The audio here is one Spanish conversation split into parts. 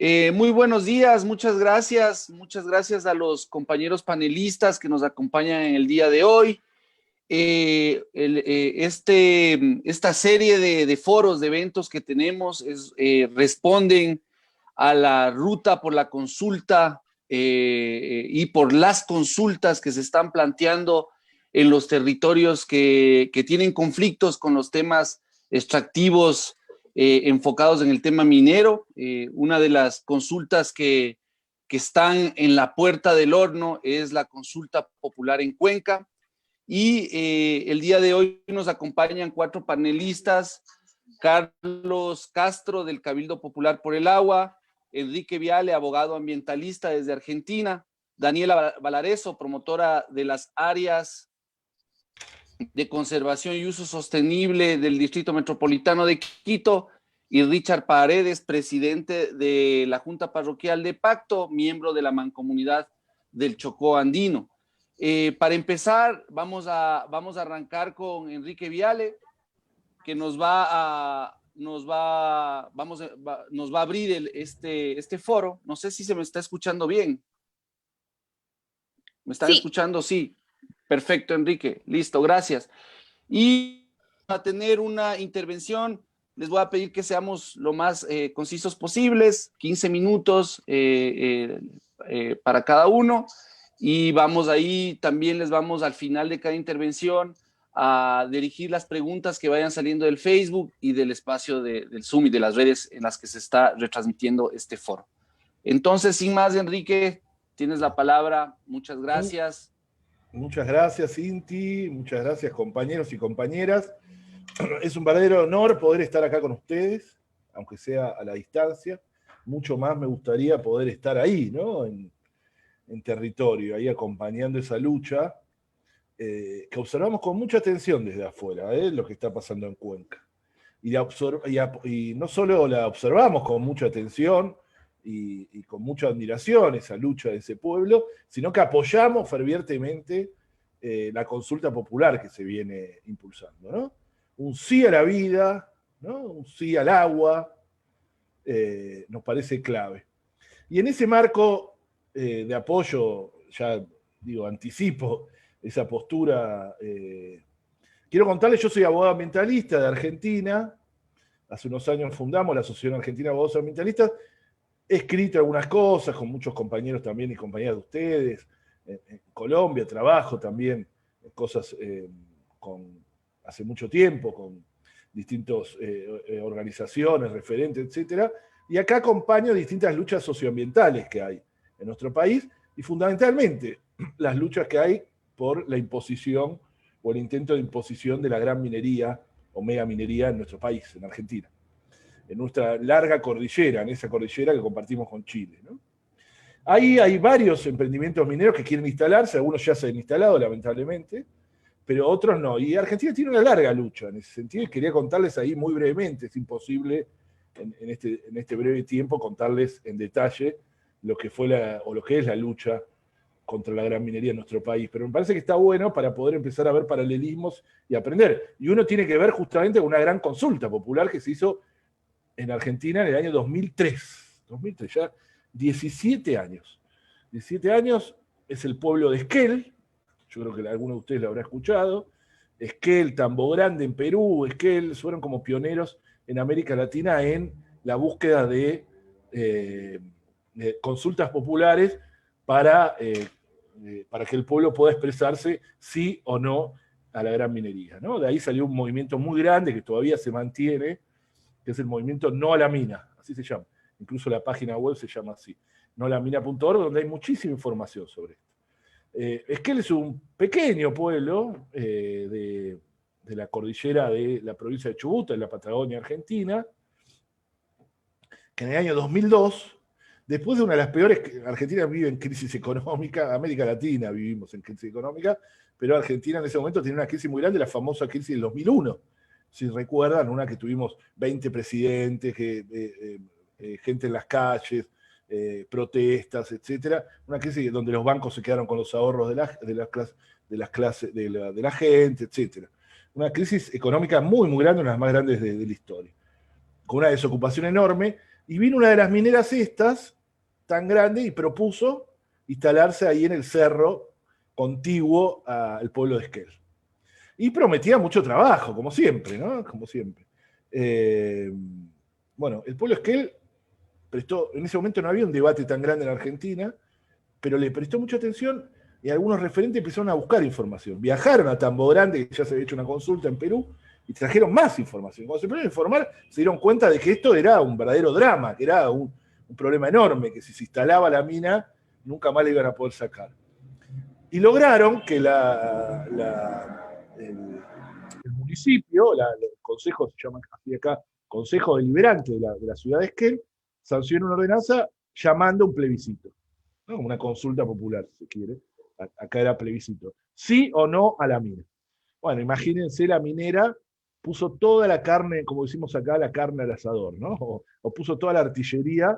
Muy buenos días, muchas gracias a los compañeros panelistas que nos acompañan en el día de hoy. Esta serie de foros, de eventos que tenemos responden a la ruta por la consulta y por las consultas que se están planteando en los territorios que tienen conflictos con los temas extractivos enfocados en el tema minero. Una de las consultas que están en la puerta del horno es la consulta popular en Cuenca. Y el día de hoy nos acompañan 4 panelistas: Carlos Castro, del Cabildo Popular por el Agua; Enrique Viale, abogado ambientalista desde Argentina; Daniela Valareso, promotora de las áreas de conservación y uso sostenible del Distrito Metropolitano de Quito; y Richard Paredes, presidente de la Junta Parroquial de Pacto, miembro de la Mancomunidad del Chocó Andino. Para empezar, vamos a arrancar con Enrique Viale, que nos va a abrir este foro. No sé si se me está escuchando bien. ¿Me están escuchando? Sí. Perfecto, Enrique. Listo, gracias. Y a tener una intervención, les voy a pedir que seamos lo más concisos posibles, 15 minutos para cada uno. Y vamos ahí, también les vamos al final de cada intervención a dirigir las preguntas que vayan saliendo del Facebook y del espacio del Zoom y de las redes en las que se está retransmitiendo este foro. Entonces, sin más, Enrique, tienes la palabra. Muchas gracias. Muchas gracias, Inti. Muchas gracias, compañeros y compañeras. Es un verdadero honor poder estar acá con ustedes, aunque sea a la distancia. Mucho más me gustaría poder estar ahí, ¿no? En territorio, ahí acompañando esa lucha que observamos con mucha atención desde afuera, lo que está pasando en Cuenca. Y no solo la observamos con mucha atención y con mucha admiración esa lucha de ese pueblo, sino que apoyamos fervientemente la consulta popular que se viene impulsando, ¿no? Un sí a la vida, ¿no? Un sí al agua, nos parece clave. Y en ese marco de apoyo, ya digo, anticipo esa postura. Quiero contarles, yo soy abogado ambientalista de Argentina. Hace unos años fundamos la Asociación Argentina de Abogados Ambientalistas. He escrito algunas cosas con muchos compañeros también y compañeras de ustedes. En Colombia trabajo también cosas hace mucho tiempo con distintas organizaciones, referentes, etcétera. Y acá acompaño distintas luchas socioambientales que hay en nuestro país y fundamentalmente las luchas que hay por la imposición o el intento de imposición de la gran minería o megaminería en nuestro país, en Argentina. En nuestra larga cordillera, en esa cordillera que compartimos con Chile, ¿no? Ahí hay varios emprendimientos mineros que quieren instalarse, algunos ya se han instalado lamentablemente, pero otros no. Y Argentina tiene una larga lucha en ese sentido y quería contarles ahí muy brevemente, es imposible en este breve tiempo contarles en detalle lo que fue lo que es la lucha contra la gran minería en nuestro país, pero me parece que está bueno para poder empezar a ver paralelismos y aprender. Y uno tiene que ver justamente con una gran consulta popular que se hizo en Argentina en el año 2003. 2003, ya 17 años. 17 años es el pueblo de Esquel, yo creo que alguno de ustedes lo habrá escuchado. Esquel, Tambo Grande en Perú, Esquel fueron como pioneros en América Latina en la búsqueda de consultas populares para que el pueblo pueda expresarse sí o no a la gran minería, ¿no? De ahí salió un movimiento muy grande que todavía se mantiene, que es el movimiento No a la Mina, así se llama. Incluso la página web se llama así, nolamina.org, donde hay muchísima información sobre esto. Esquel es un pequeño pueblo de la cordillera de la provincia de Chubut, en la Patagonia Argentina, que en el año 2002, después de una de las peores, Argentina vive en crisis económica, América Latina vivimos en crisis económica, pero Argentina en ese momento tiene una crisis muy grande, la famosa crisis del 2001. Si recuerdan, una que tuvimos 20 presidentes, gente en las calles, protestas, etcétera. Una crisis donde los bancos se quedaron con los ahorros de la gente, etcétera. Una crisis económica muy, muy grande, una de las más grandes de la historia. Con una desocupación enorme, Y vino una de las mineras estas, tan grande, y propuso instalarse ahí en el cerro contiguo al pueblo de Esquel. Y prometía mucho trabajo, como siempre, ¿no? Como siempre. Bueno, el pueblo de Esquel prestó, en ese momento no había un debate tan grande en Argentina, pero le prestó mucha atención y algunos referentes empezaron a buscar información. Viajaron a Tambo Grande, que ya se había hecho una consulta en Perú, y trajeron más información. Cuando se empezaron a informar, se dieron cuenta de que esto era un verdadero drama, que era un problema enorme, que si se instalaba la mina, nunca más la iban a poder sacar. Y lograron que el municipio, el consejo, se llama así acá, Consejo Deliberante de la ciudad de Esquel, sancionó una ordenanza llamando un plebiscito, ¿no? Una consulta popular, si se quiere. Acá era plebiscito. ¿Sí o no a la mina? Bueno, imagínense, la minera puso toda la carne, como decimos acá, la carne al asador, ¿no? O puso toda la artillería,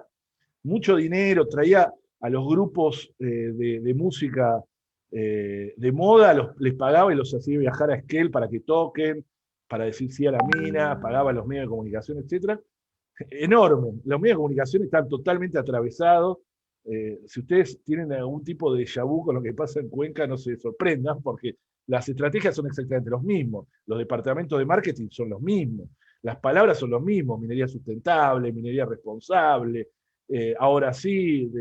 mucho dinero, traía a los grupos de música de moda, les pagaba y los hacía viajar a Esquel para que toquen, para decir sí a la mina, pagaba a los medios de comunicación, etc. Enorme. Los medios de comunicación están totalmente atravesados. Si ustedes tienen algún tipo de déjà vu con lo que pasa en Cuenca, no se sorprendan, porque las estrategias son exactamente los mismos, los departamentos de marketing son los mismos, las palabras son los mismos: minería sustentable, minería responsable, ahora sí,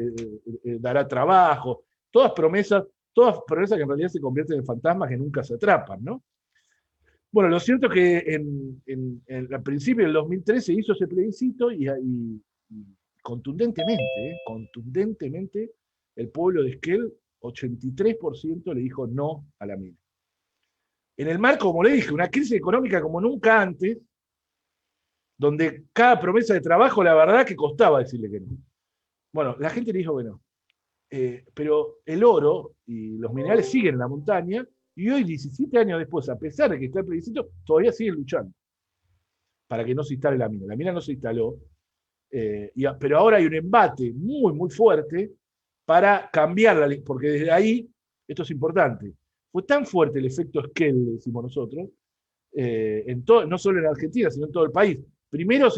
dará trabajo, todas promesas que en realidad se convierten en fantasmas que nunca se atrapan, ¿no? Bueno, lo cierto es que al principio del 2013 se hizo ese plebiscito y contundentemente, el pueblo de Esquel, 83% le dijo no a la mina. En el marco, como le dije, una crisis económica como nunca antes, donde cada promesa de trabajo, la verdad que costaba decirle que no. Bueno, la gente le dijo que no. Pero el oro y los minerales siguen en la montaña, y hoy, 17 años después, a pesar de que está el plebiscito, todavía siguen luchando para que no se instale la mina. La mina no se instaló, pero ahora hay un embate muy, muy fuerte para cambiar la ley, porque desde ahí, esto es importante, fue tan fuerte el efecto Esquel, decimos nosotros, no solo en Argentina, sino en todo el país. Primero,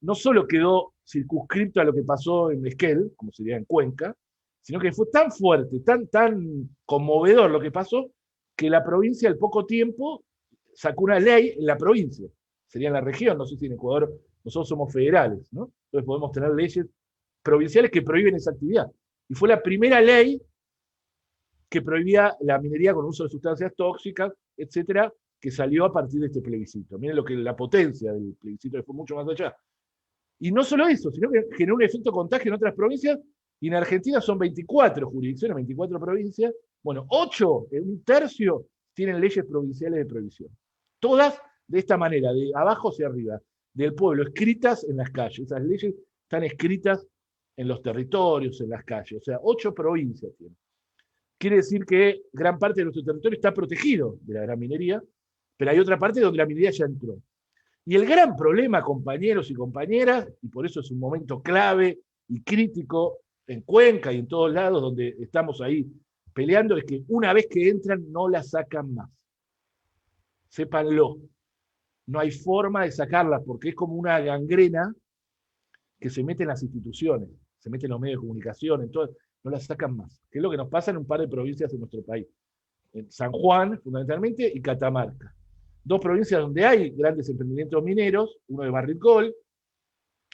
no solo quedó circunscripto a lo que pasó en Esquel, como sería en Cuenca, sino que fue tan fuerte, tan conmovedor lo que pasó, que la provincia al poco tiempo sacó una ley en la provincia, sería en la región, no sé si en Ecuador nosotros somos federales, ¿no? Entonces podemos tener leyes provinciales que prohíben esa actividad. Y fue la primera ley que prohibía la minería con uso de sustancias tóxicas, etcétera, que salió a partir de este plebiscito. Miren la potencia del plebiscito, que fue mucho más allá. Y no solo eso, sino que generó un efecto contagio en otras provincias, y en Argentina son 24 jurisdicciones, 24 provincias. Bueno, 8, un tercio, tienen leyes provinciales de prohibición. Todas de esta manera, de abajo hacia arriba, del pueblo, escritas en las calles. Esas leyes están escritas en los territorios, en las calles. O sea, 8 provincias tienen. Quiere decir que gran parte de nuestro territorio está protegido de la gran minería, pero hay otra parte donde la minería ya entró. Y el gran problema, compañeros y compañeras, y por eso es un momento clave y crítico en Cuenca y en todos lados donde estamos ahí peleando, es que una vez que entran no la sacan más. Sépanlo. No hay forma de sacarla porque es como una gangrena que se mete en las instituciones, se mete en los medios de comunicación, entonces no la sacan más. Que es lo que nos pasa en un par de provincias de nuestro país. En San Juan, fundamentalmente, y Catamarca. 2 provincias donde hay grandes emprendimientos mineros, uno de Barrick Gold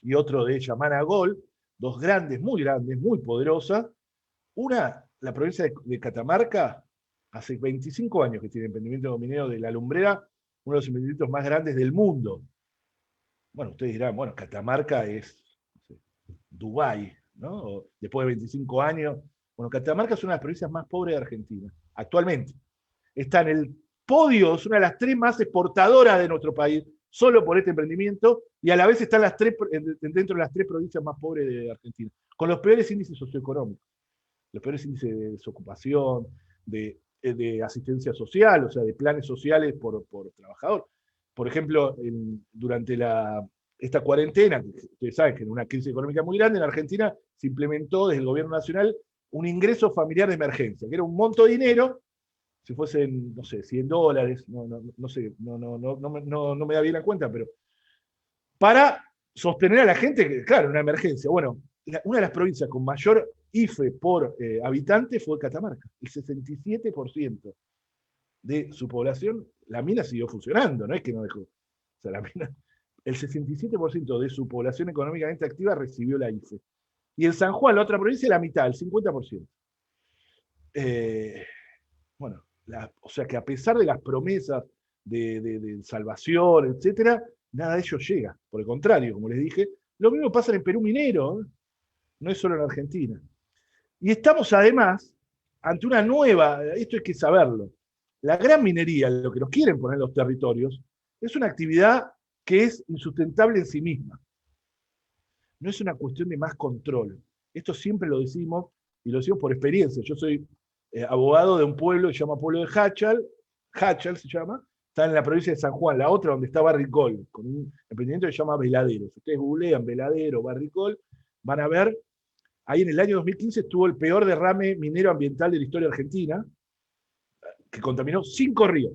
y otro de Yamana Gold, 2 grandes, muy poderosas. Una, la provincia de Catamarca, hace 25 años que tiene emprendimiento minero de La Lumbrera, uno de los emprendimientos más grandes del mundo. Bueno, ustedes dirán, bueno, Catamarca es, no sé, Dubái, ¿no? Después de 25 años. Bueno, Catamarca es una de las provincias más pobres de Argentina, actualmente. Está en el podio, es una de las 3 más exportadoras de nuestro país, solo por este emprendimiento, y a la vez están dentro de las 3 provincias más pobres de Argentina, con los peores índices socioeconómicos, los peores índices de desocupación, de asistencia social, o sea, de planes sociales por trabajador. Por ejemplo, durante esta cuarentena, que ustedes saben que en una crisis económica muy grande, en Argentina se implementó desde el gobierno nacional un ingreso familiar de emergencia, que era un monto de dinero, si fuesen, no sé, $100, no sé, no me da bien la cuenta, pero para sostener a la gente, que, claro, una emergencia. Bueno, una de las provincias con mayor IFE por habitante fue Catamarca. El 67% de su población, la mina siguió funcionando, no es que no dejó. O sea, la mina, el 67% de su población económicamente activa recibió la IFE. Y en San Juan, la otra provincia, la mitad, el 50%. Bueno, o sea que a pesar de las promesas de salvación, etcétera, nada de ello llega. Por el contrario, como les dije, lo mismo pasa en el Perú minero, ¿eh? No es solo en Argentina. Y estamos además ante una nueva, esto hay que saberlo, la gran minería, lo que nos quieren poner los territorios, es una actividad que es insustentable en sí misma. No es una cuestión de más control. Esto siempre lo decimos, y lo decimos por experiencia. Yo soy abogado de un pueblo que se llama Pueblo de Hachal se llama, está en la provincia de San Juan, la otra donde está Barricol, con un emprendimiento que se llama Veladero. Si ustedes googlean Veladero, Barricol, van a ver, ahí en el año 2015 estuvo el peor derrame minero ambiental de la historia argentina, que contaminó 5 ríos,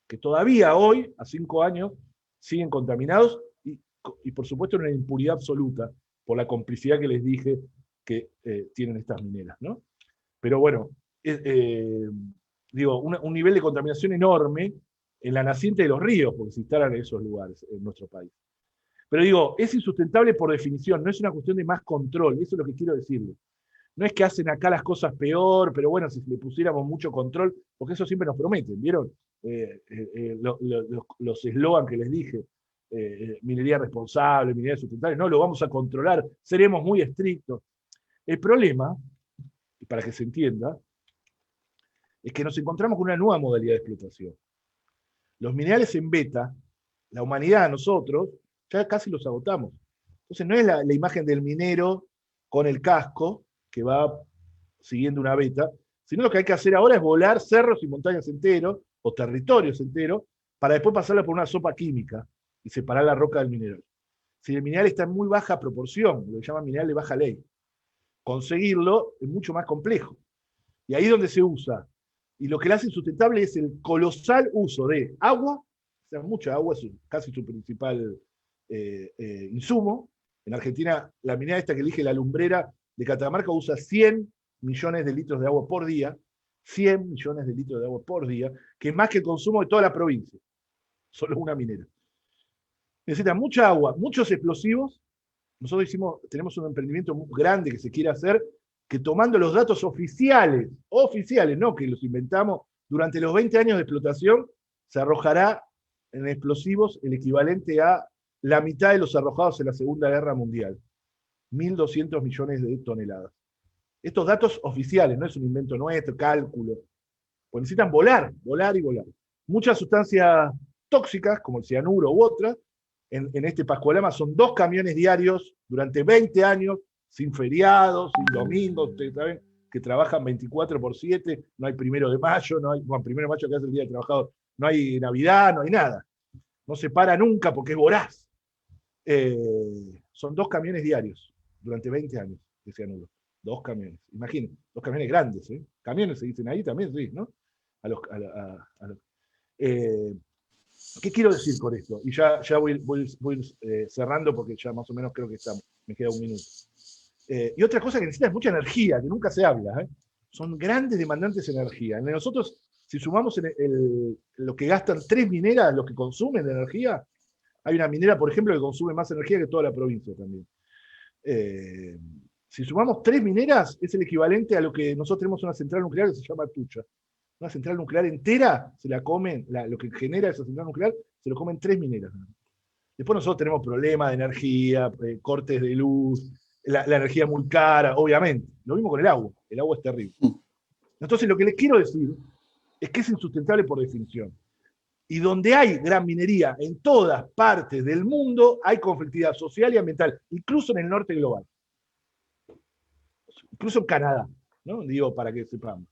que todavía hoy, a 5 años, siguen contaminados, y por supuesto una impunidad absoluta por la complicidad que les dije que tienen estas mineras, ¿no? Pero bueno, digo, un nivel de contaminación enorme en la naciente de los ríos, porque se instalan en esos lugares en nuestro país. Pero digo, es insustentable por definición, no es una cuestión de más control, eso es lo que quiero decirle. No es que hacen acá las cosas peor, pero bueno, si le pusiéramos mucho control, porque eso siempre nos prometen, ¿vieron? Los eslogan que les dije, minería responsable, minería sustentable, no, lo vamos a controlar, seremos muy estrictos. El problema, y para que se entienda, es que nos encontramos con una nueva modalidad de explotación. Los minerales en beta, la humanidad, nosotros, ya casi los agotamos. Entonces no es la imagen del minero con el casco que va siguiendo una beta, sino lo que hay que hacer ahora es volar cerros y montañas enteros, o territorios enteros, para después pasarla por una sopa química y separar la roca del mineral. Si el mineral está en muy baja proporción, lo que llaman mineral de baja ley, conseguirlo es mucho más complejo. Y ahí es donde se usa. Y lo que le hace insustentable es el colosal uso de agua, o sea, mucha agua es casi su principal insumo. En Argentina, la minera esta que elige la lumbrera de Catamarca usa 100 millones de litros de agua por día, 100 millones de litros de agua por día, que es más que el consumo de toda la provincia, solo una minera. Necesita mucha agua, muchos explosivos. Nosotros tenemos un emprendimiento muy grande que se quiere hacer, que tomando los datos oficiales, no que los inventamos, durante los 20 años de explotación, se arrojará en explosivos el equivalente a la mitad de los arrojados en la Segunda Guerra Mundial. 1.200 millones de toneladas. Estos datos oficiales, no es un invento nuestro, cálculo. Pues necesitan volar y volar. Muchas sustancias tóxicas, como el cianuro u otras, en este Pascualama son 2 camiones diarios durante 20 años, sin feriados, sin domingos, ustedes saben que trabajan 24/7, no hay 1 de mayo, no hay, bueno, 1 de mayo que es el Día del Trabajador, no hay Navidad, no hay nada. No se para nunca porque es voraz. Son 2 camiones diarios durante 20 años de cianuro. 2 camiones, imaginen, 2 camiones grandes, ¿eh? Camiones se dicen ahí también, sí, ¿no? ¿Qué quiero decir con esto? Y ya voy cerrando porque ya más o menos creo que me queda 1 minuto. Y otra cosa que necesita es mucha energía, que nunca se habla, ¿eh? Son grandes demandantes de energía. Nosotros, si sumamos lo que gastan 3 mineras, los que consumen de energía, hay una minera, por ejemplo, que consume más energía que toda la provincia también. Si sumamos 3 mineras, es el equivalente a lo que nosotros tenemos una central nuclear que se llama Atucha. Una central nuclear entera se la comen, lo que genera esa central nuclear, se lo comen 3 mineras. Después nosotros tenemos problemas de energía, cortes de luz, la energía muy cara, obviamente. Lo mismo con el agua es terrible. Entonces lo que les quiero decir es que es insustentable por definición. Y donde hay gran minería en todas partes del mundo, hay conflictividad social y ambiental, incluso en el norte global. Incluso en Canadá, ¿no? Digo, para que sepamos.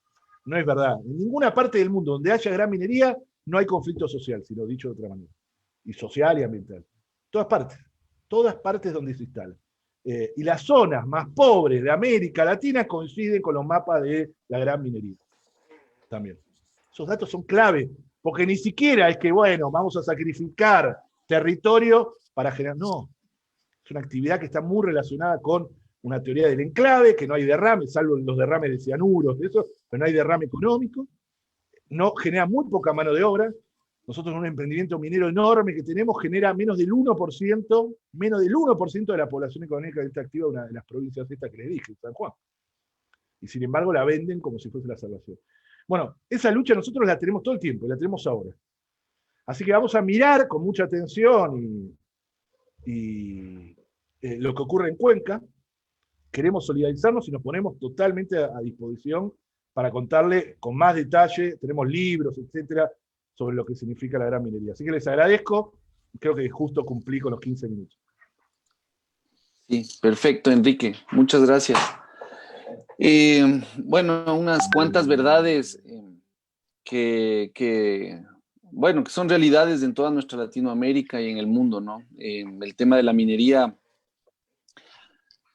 No es verdad. En ninguna parte del mundo donde haya gran minería no hay conflicto social, sino dicho de otra manera. Y social y ambiental. Todas partes donde se instala. Y las zonas más pobres de América Latina coinciden con los mapas de la gran minería. También. Esos datos son clave, porque ni siquiera es que, bueno, vamos a sacrificar territorio para generar. No. Es una actividad que está muy relacionada con una teoría del enclave, que no hay derrame, salvo los derrames de cianuros, de eso, pero no hay derrame económico, no genera muy poca mano de obra. Nosotros un emprendimiento minero enorme que tenemos genera menos del 1% de la población económicamente activa de una de las provincias estas que les dije, San Juan. Y sin embargo la venden como si fuese la salvación. Bueno, esa lucha nosotros la tenemos todo el tiempo, y la tenemos ahora. Así que vamos a mirar con mucha atención lo que ocurre en Cuenca. Queremos solidarizarnos y nos ponemos totalmente a disposición para contarle con más detalle. Tenemos libros, etcétera, sobre lo que significa la gran minería. Así que les agradezco. Creo que justo cumplí con los 15 minutos. Sí, perfecto, Enrique. Muchas gracias. Bueno, unas cuantas verdades bueno, que son realidades en toda nuestra Latinoamérica y en el mundo, ¿no? El tema de la minería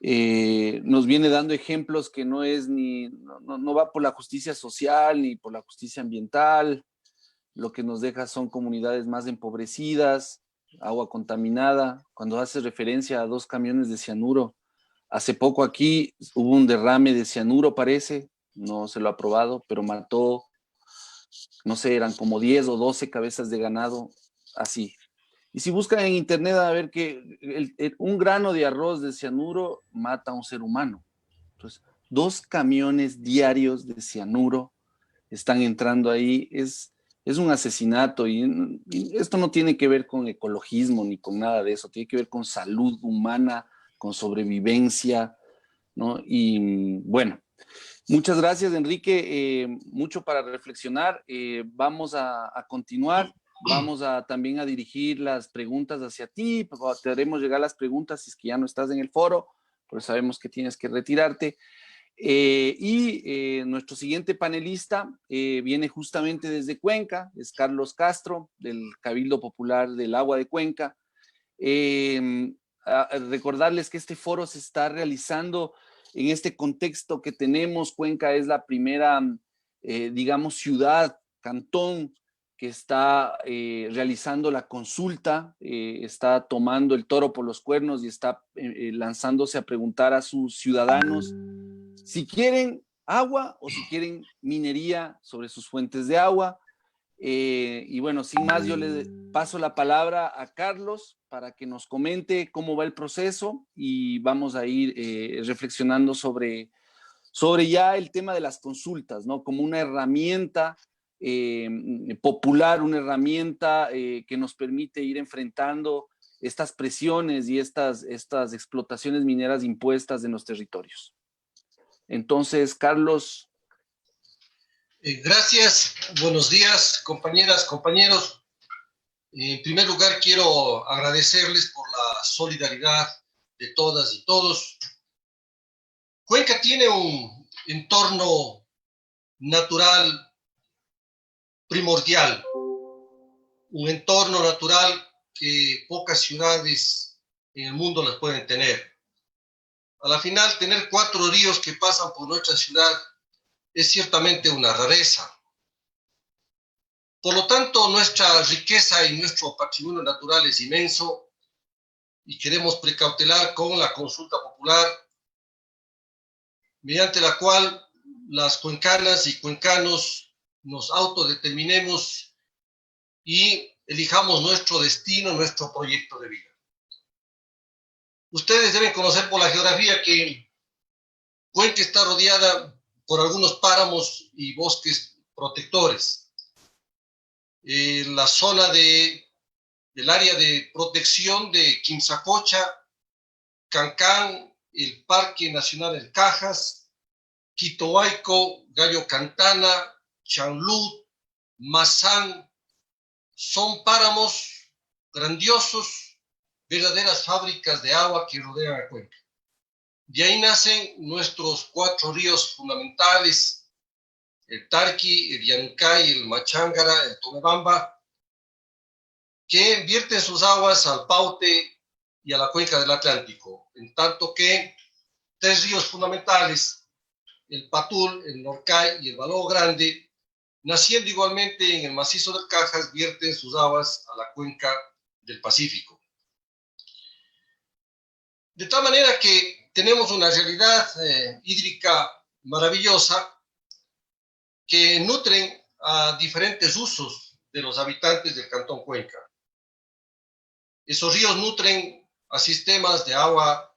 nos viene dando ejemplos que no va por la justicia social ni por la justicia ambiental. Lo que nos deja son comunidades más empobrecidas, agua contaminada. Cuando hace referencia a 2 camiones de cianuro, hace poco aquí hubo un derrame de cianuro, parece, no se lo ha probado, pero mató, no sé, eran como 10 o 12 cabezas de ganado, así. Y si buscan en internet a ver que un grano de arroz de cianuro mata a un ser humano. Entonces, 2 camiones diarios de cianuro están entrando ahí. Es un asesinato y esto no tiene que ver con ecologismo ni con nada de eso. Tiene que ver con salud humana, con sobrevivencia, ¿no? Y bueno, muchas gracias, Enrique. Mucho para reflexionar. Vamos a continuar. Vamos también a dirigir las preguntas hacia ti. Te haremos llegar las preguntas si es que ya no estás en el foro, porque sabemos que tienes que retirarte. Nuestro siguiente panelista viene justamente desde Cuenca, es Carlos Castro, del Cabildo Popular del Agua de Cuenca. Recordarles que este foro se está realizando en este contexto que tenemos. Cuenca es la primera, digamos, ciudad, cantón, que está realizando la consulta, está tomando el toro por los cuernos y está lanzándose a preguntar a sus ciudadanos si quieren agua o si quieren minería sobre sus fuentes de agua. Y bueno, sin más, yo le paso la palabra a Carlos para que nos comente cómo va el proceso y vamos a ir reflexionando sobre ya el tema de las consultas, ¿no? Como una herramienta popular, una herramienta que nos permite ir enfrentando estas presiones y estas explotaciones mineras impuestas en los territorios. Entonces, Carlos. Gracias, buenos días, compañeras, compañeros. En primer lugar, quiero agradecerles por la solidaridad de todas y todos. Cuenca tiene un entorno natural primordial, un entorno natural que pocas ciudades en el mundo las pueden tener. A la final, tener 4 ríos que pasan por nuestra ciudad es ciertamente una rareza. Por lo tanto, nuestra riqueza y nuestro patrimonio natural es inmenso y queremos precautelar con la consulta popular, mediante la cual las cuencanas y cuencanos nos autodeterminemos y elijamos nuestro destino, nuestro proyecto de vida. Ustedes deben conocer por la geografía que Cuenca está rodeada por algunos páramos y bosques protectores. La zona del área de protección de Quimsacocha, Cancán, el Parque Nacional del Cajas, Quitoaico, Gallo Cantana, Chanlud, Mazán, son páramos grandiosos, verdaderas fábricas de agua que rodean a Cuenca. De ahí nacen nuestros 4 ríos fundamentales, el Tarqui, el Llancay, el Machángara, el Tomebamba, que vierten sus aguas al Paute y a la cuenca del Atlántico, en tanto que 3 ríos fundamentales, el Patul, el Norcay y el Baló Grande, naciendo igualmente en el macizo del Cajas, vierten sus aguas a la cuenca del Pacífico. De tal manera que tenemos una realidad hídrica maravillosa que nutren a diferentes usos de los habitantes del Cantón Cuenca. Esos ríos nutren a sistemas de agua,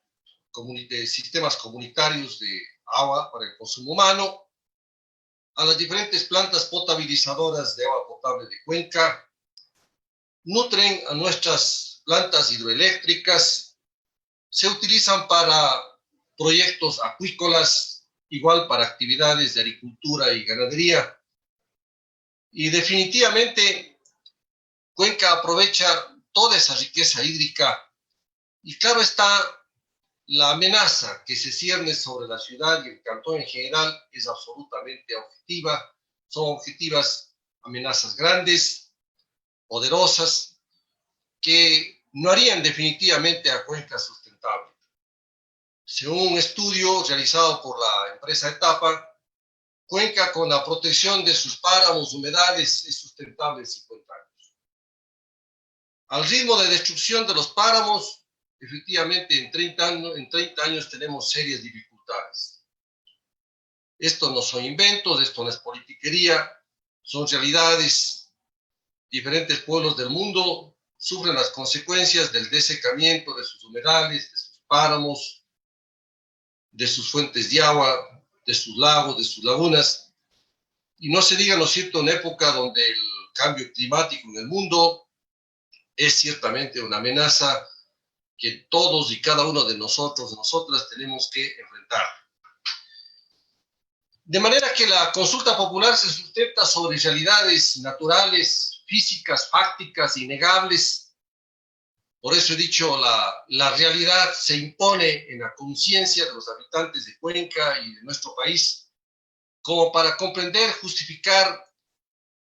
de sistemas comunitarios de agua para el consumo humano, a las diferentes plantas potabilizadoras de agua potable de Cuenca, nutren a nuestras plantas hidroeléctricas, se utilizan para proyectos acuícolas, igual para actividades de agricultura y ganadería. Y definitivamente Cuenca aprovecha toda esa riqueza hídrica y claro está, la amenaza que se cierne sobre la ciudad y el cantón en general es absolutamente objetiva. Son objetivas amenazas grandes, poderosas, que no harían definitivamente a Cuenca sustentable. Según un estudio realizado por la empresa Etapa, Cuenca con la protección de sus páramos, humedales, es sustentable en 50 años. Al ritmo de destrucción de los páramos, efectivamente en 30 años tenemos serias dificultades. Esto no son inventos, esto no es politiquería, son realidades. Diferentes pueblos del mundo sufren las consecuencias del desecamiento de sus humedales, de sus páramos, de sus fuentes de agua, de sus lagos, de sus lagunas. Y no se diga, ¿no es cierto?, en época donde el cambio climático en el mundo es ciertamente una amenaza que todos y cada uno de nosotros, de nosotras, tenemos que enfrentar. De manera que la consulta popular se sustenta sobre realidades naturales, físicas, fácticas, innegables. Por eso he dicho, la realidad se impone en la conciencia de los habitantes de Cuenca y de nuestro país, como para comprender, justificar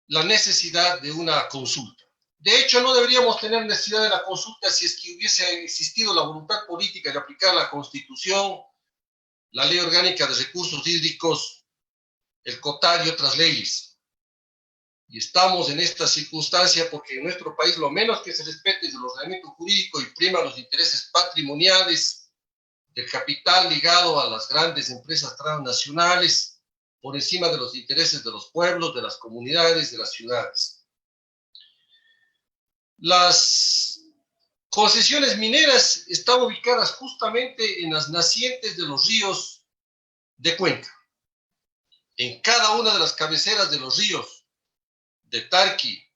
la necesidad de una consulta. De hecho, no deberíamos tener necesidad de la consulta si es que hubiese existido la voluntad política de aplicar la Constitución, la Ley Orgánica de Recursos Hídricos, el COTAR y otras leyes. Y estamos en esta circunstancia porque en nuestro país lo menos que se respete es el ordenamiento jurídico y prima los intereses patrimoniales del capital ligado a las grandes empresas transnacionales por encima de los intereses de los pueblos, de las comunidades, de las ciudades. Las concesiones mineras están ubicadas justamente en las nacientes de los ríos de Cuenca. En cada una de las cabeceras de los ríos, de Tarqui,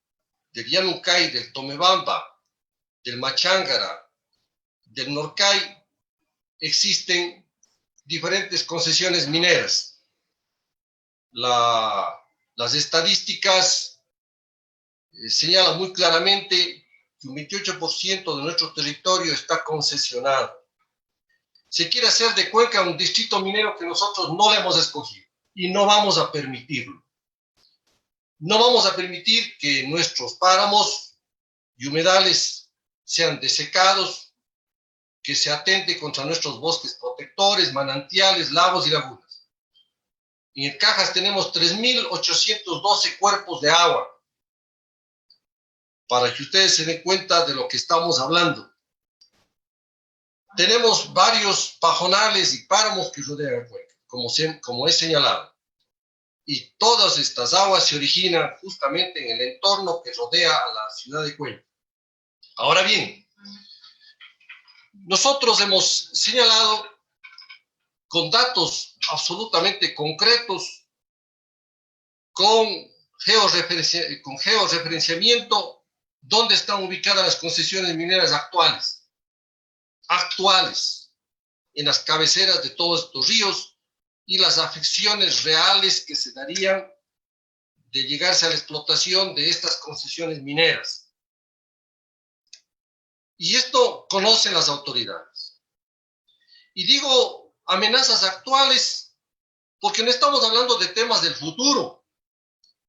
del Llanucay, del Tomebamba, del Machángara, del Norcay, existen diferentes concesiones mineras. Las estadísticas señalan muy claramente que un 28% de nuestro territorio está concesionado. Se quiere hacer de Cuenca un distrito minero que nosotros no le hemos escogido y no vamos a permitirlo. No vamos a permitir que nuestros páramos y humedales sean desecados, que se atente contra nuestros bosques protectores, manantiales, lagos y lagunas. En el Cajas tenemos 3.812 cuerpos de agua, para que ustedes se den cuenta de lo que estamos hablando. Tenemos varios pajonales y páramos que rodean a Cuenca, como he señalado. Y todas estas aguas se originan justamente en el entorno que rodea a la ciudad de Cuenca. Ahora bien, nosotros hemos señalado con datos absolutamente concretos, con georreferenciamiento, dónde están ubicadas las concesiones mineras actuales, en las cabeceras de todos estos ríos y las afecciones reales que se darían de llegarse a la explotación de estas concesiones mineras. Y esto conocen las autoridades. Y digo amenazas actuales porque no estamos hablando de temas del futuro,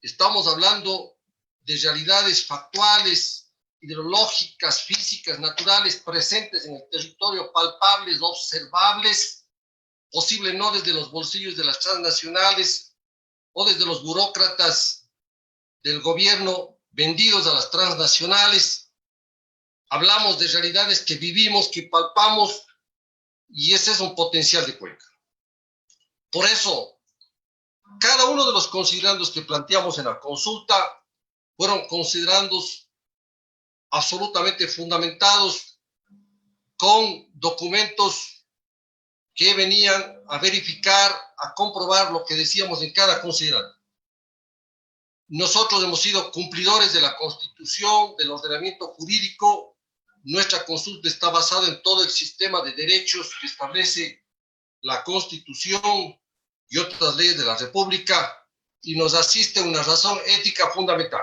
estamos hablando de realidades factuales, hidrológicas, físicas, naturales, presentes en el territorio, palpables, observables, posible no desde los bolsillos de las transnacionales o desde los burócratas del gobierno vendidos a las transnacionales. Hablamos de realidades que vivimos, que palpamos y ese es un potencial de Cuenca. Por eso, cada uno de los considerandos que planteamos en la consulta fueron considerandos absolutamente fundamentados con documentos que venían a verificar, a comprobar lo que decíamos en cada considerando. Nosotros hemos sido cumplidores de la Constitución, del ordenamiento jurídico. Nuestra consulta está basada en todo el sistema de derechos que establece la Constitución y otras leyes de la República, y nos asiste una razón ética fundamental.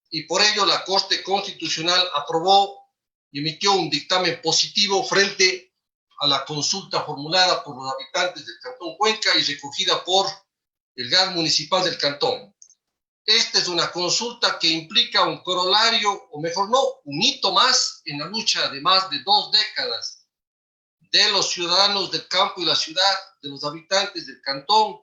Y por ello la Corte Constitucional aprobó y emitió un dictamen positivo frente a la consulta formulada por los habitantes del Cantón Cuenca y recogida por el GAD municipal del Cantón. Esta es una consulta que implica un corolario, o mejor no, un hito más en la lucha de más de 2 décadas de los ciudadanos del campo y la ciudad, de los habitantes del cantón,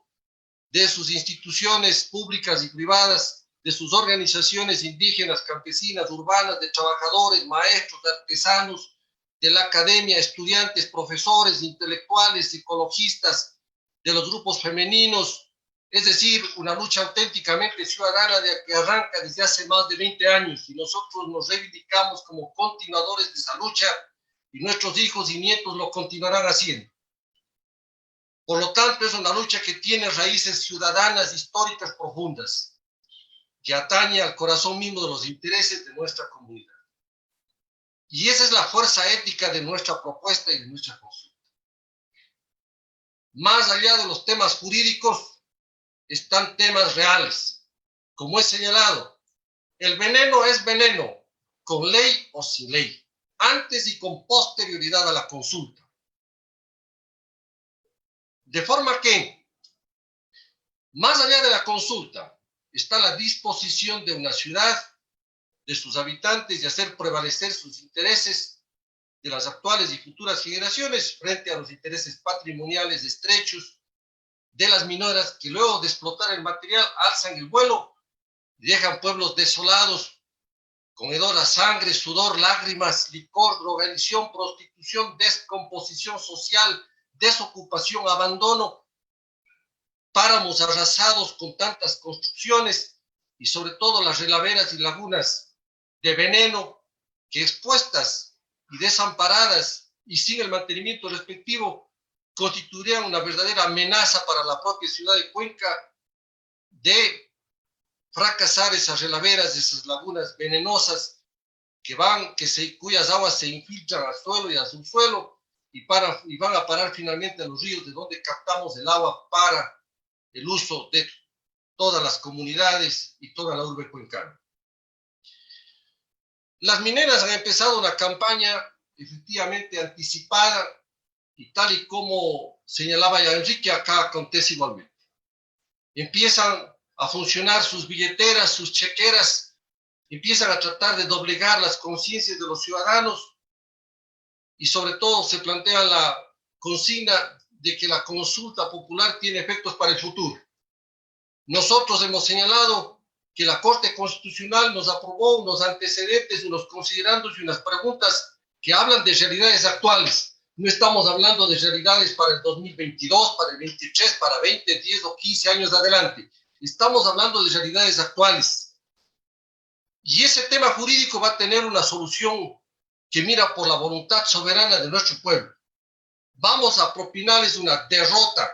de sus instituciones públicas y privadas, de sus organizaciones indígenas, campesinas, urbanas, de trabajadores, maestros, de artesanos, de la academia, estudiantes, profesores, intelectuales, ecologistas, de los grupos femeninos. Es decir, una lucha auténticamente ciudadana que arranca desde hace más de 20 años, y nosotros nos reivindicamos como continuadores de esa lucha, y nuestros hijos y nietos lo continuarán haciendo. Por lo tanto, es una lucha que tiene raíces ciudadanas históricas profundas, que atañe al corazón mismo de los intereses de nuestra comunidad. Y esa es la fuerza ética de nuestra propuesta y de nuestra consulta. Más allá de los temas jurídicos, están temas reales. Como he señalado, el veneno es veneno, con ley o sin ley, antes y con posterioridad a la consulta. De forma que, más allá de la consulta, está la disposición de una ciudad, de sus habitantes, de hacer prevalecer sus intereses de las actuales y futuras generaciones frente a los intereses patrimoniales estrechos de las minoras que luego de explotar el material alzan el vuelo y dejan pueblos desolados, con hedor a sangre, sudor, lágrimas, licor, drogadicción, prostitución, descomposición social, desocupación, abandono, páramos arrasados con tantas construcciones y sobre todo las relaveras y lagunas de veneno que expuestas y desamparadas y sin el mantenimiento respectivo constituirían una verdadera amenaza para la propia ciudad de Cuenca de fracasar esas relaveras, esas lagunas venenosas cuyas aguas se infiltran al suelo y al subsuelo y van a parar finalmente a los ríos de donde captamos el agua para el uso de todas las comunidades y toda la urbe cuencana. Las mineras han empezado una campaña efectivamente anticipada y tal y como señalaba ya Enrique, acá acontece igualmente. Empiezan a funcionar sus billeteras, sus chequeras, empiezan a tratar de doblegar las conciencias de los ciudadanos y sobre todo se plantea la consigna de que la consulta popular tiene efectos para el futuro. Nosotros hemos señalado que la Corte Constitucional nos aprobó unos antecedentes, unos considerandos y unas preguntas que hablan de realidades actuales. No estamos hablando de realidades para el 2022, para el 23, para 20, 10 o 15 años adelante. Estamos hablando de realidades actuales. Y ese tema jurídico va a tener una solución que mira por la voluntad soberana de nuestro pueblo. Vamos a propinarles una derrota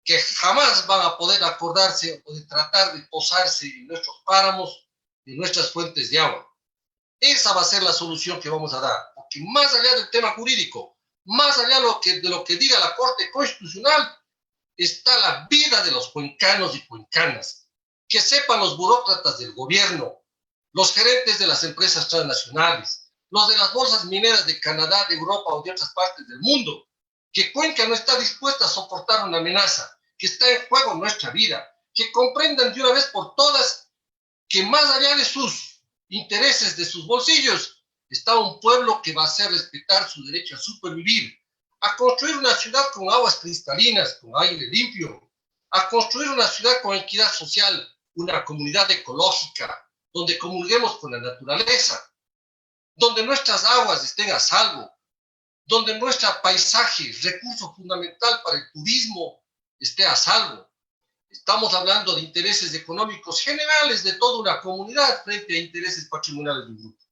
que jamás van a poder acordarse o de tratar de posarse en nuestros páramos, en nuestras fuentes de agua. Esa va a ser la solución que vamos a dar. Porque más allá del tema jurídico, más allá de lo que diga la Corte Constitucional, está la vida de los cuencanos y cuencanas. Que sepan los burócratas del gobierno, los gerentes de las empresas transnacionales, los de las bolsas mineras de Canadá, de Europa o de otras partes del mundo, que Cuenca no está dispuesta a soportar una amenaza, que está en juego nuestra vida, que comprendan de una vez por todas que más allá de sus intereses, de sus bolsillos, está un pueblo que va a hacer respetar su derecho a supervivir, a construir una ciudad con aguas cristalinas, con aire limpio, a construir una ciudad con equidad social, una comunidad ecológica, donde comulguemos con la naturaleza, donde nuestras aguas estén a salvo, donde nuestro paisaje, recurso fundamental para el turismo, esté a salvo. Estamos hablando de intereses económicos generales de toda una comunidad frente a intereses patrimoniales de un grupo.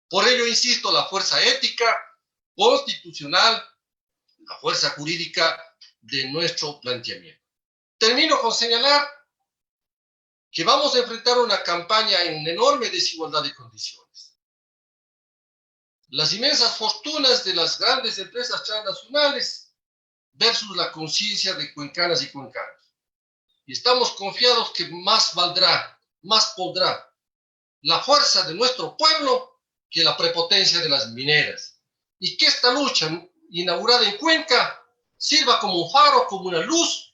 Por ello, insisto, la fuerza ética, constitucional, la fuerza jurídica de nuestro planteamiento. Termino con señalar que vamos a enfrentar una campaña en enorme desigualdad de condiciones. Las inmensas fortunas de las grandes empresas transnacionales versus la conciencia de cuencanas y cuencanos. Y estamos confiados que más valdrá, más podrá la fuerza de nuestro pueblo que la prepotencia de las mineras. Y que esta lucha inaugurada en Cuenca sirva como un faro, como una luz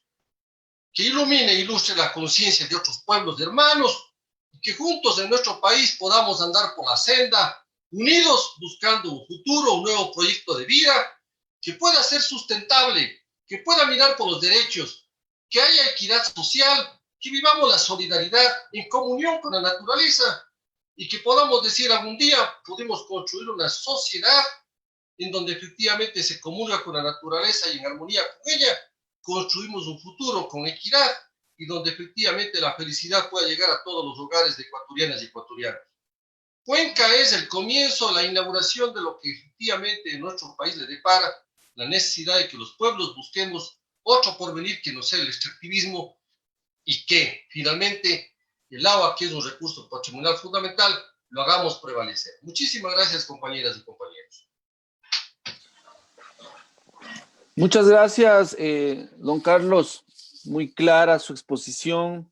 que ilumine e ilustre la conciencia de otros pueblos hermanos y que juntos en nuestro país podamos andar por la senda, unidos, buscando un futuro, un nuevo proyecto de vida que pueda ser sustentable, que pueda mirar por los derechos, que haya equidad social, que vivamos la solidaridad en comunión con la naturaleza y que podamos decir algún día pudimos construir una sociedad en donde efectivamente se comulga con la naturaleza y en armonía con ella, construimos un futuro con equidad y donde efectivamente la felicidad pueda llegar a todos los hogares de ecuatorianas y ecuatorianos. Cuenca es el comienzo, la inauguración de lo que efectivamente en nuestro país le depara la necesidad de que los pueblos busquemos otro porvenir que no sea el extractivismo y que finalmente el agua, que es un recurso patrimonial fundamental, lo hagamos prevalecer. Muchísimas gracias, compañeras y compañeros. Muchas gracias, don Carlos. Muy clara su exposición,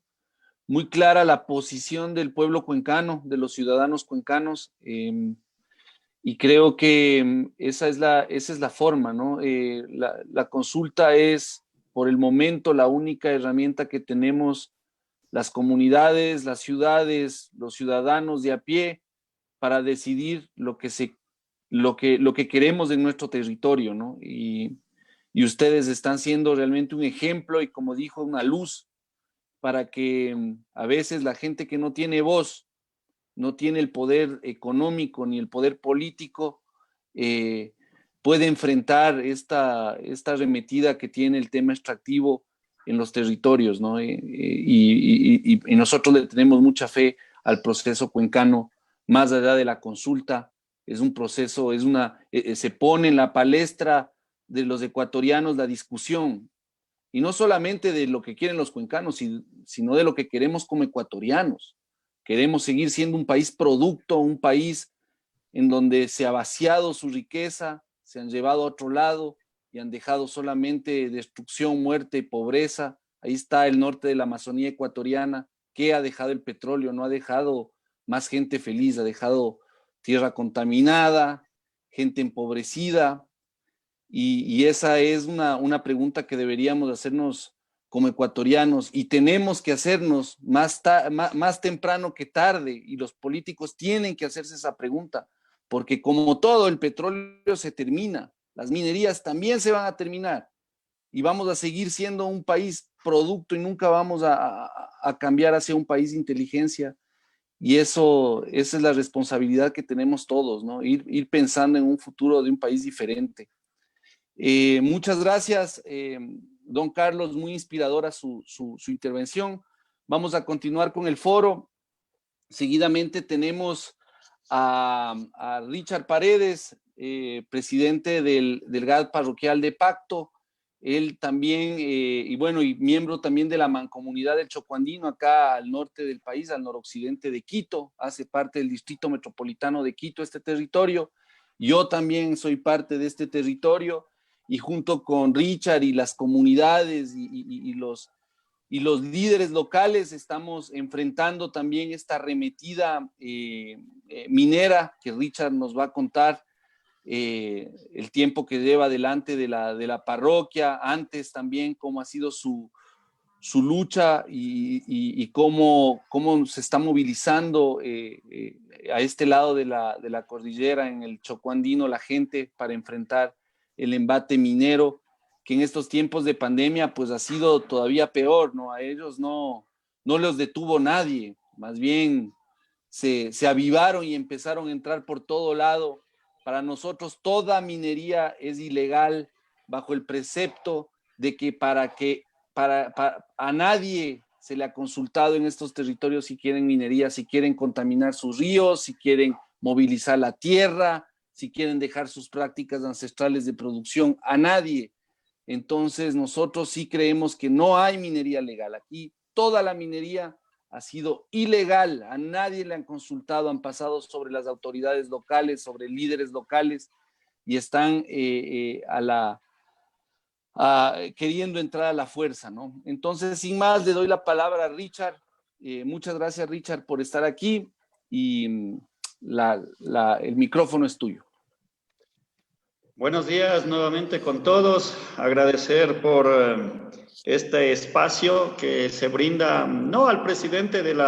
muy clara la posición del pueblo cuencano, de los ciudadanos cuencanos, y creo que esa es la forma, ¿no? La consulta es, por el momento, la única herramienta que tenemos las comunidades, las ciudades, los ciudadanos de a pie para decidir lo que queremos en nuestro territorio, ¿no? Y ustedes están siendo realmente un ejemplo y, como dijo, una luz para que a veces la gente que no tiene voz, no tiene el poder económico ni el poder político, puede enfrentar esta arremetida que tiene el tema extractivo en los territorios, ¿no? Y nosotros le tenemos mucha fe al proceso cuencano, más allá de la consulta. Es un proceso, se pone en la palestra de los ecuatorianos la discusión, y no solamente de lo que quieren los cuencanos, sino de lo que queremos como ecuatorianos. Queremos seguir siendo un país producto, un país en donde se ha vaciado su riqueza, se han llevado a otro lado y han dejado solamente destrucción, muerte y pobreza. Ahí está el norte de la Amazonía ecuatoriana. ¿Qué ha dejado el petróleo? No ha dejado más gente feliz, ha dejado tierra contaminada, gente empobrecida. Y esa es una pregunta que deberíamos hacernos como ecuatorianos, y tenemos que hacernos más temprano que tarde, y los políticos tienen que hacerse esa pregunta, porque como todo, el petróleo se termina, las minerías también se van a terminar, y vamos a seguir siendo un país producto y nunca vamos a cambiar hacia un país de inteligencia. Y esa es la responsabilidad que tenemos todos, ¿no? Ir pensando en un futuro de un país diferente. Muchas gracias, don Carlos, muy inspiradora su intervención. Vamos a continuar con el foro. Seguidamente tenemos a Richard Paredes, presidente del GAD parroquial de Pacto. Él también, y miembro también de la mancomunidad del Chocó Andino, acá al norte del país, al noroccidente de Quito. Hace parte del distrito metropolitano de Quito, este territorio. Yo también soy parte de este territorio, y junto con Richard y las comunidades y los líderes locales estamos enfrentando también esta arremetida minera que Richard nos va a contar el tiempo que lleva delante de la parroquia, antes también cómo ha sido su lucha y cómo se está movilizando a este lado de la cordillera, en el Chocó Andino, la gente para enfrentar el embate minero, que en estos tiempos de pandemia pues ha sido todavía peor, ¿no? A ellos no los detuvo nadie, más bien se avivaron y empezaron a entrar por todo lado Para nosotros toda minería es ilegal bajo el precepto de que a nadie se le ha consultado en estos territorios si quieren minería, si quieren contaminar sus ríos, si quieren movilizar la tierra, si quieren dejar sus prácticas ancestrales de producción, a nadie. Entonces nosotros sí creemos que no hay minería legal. Aquí toda la minería ha sido ilegal, a nadie le han consultado, han pasado sobre las autoridades locales, sobre líderes locales y están queriendo entrar a la fuerza, ¿no? Entonces, sin más, le doy la palabra a Richard. Muchas gracias, Richard, por estar aquí y el micrófono es tuyo. Buenos días nuevamente con todos. Agradecer por este espacio que se brinda no al presidente del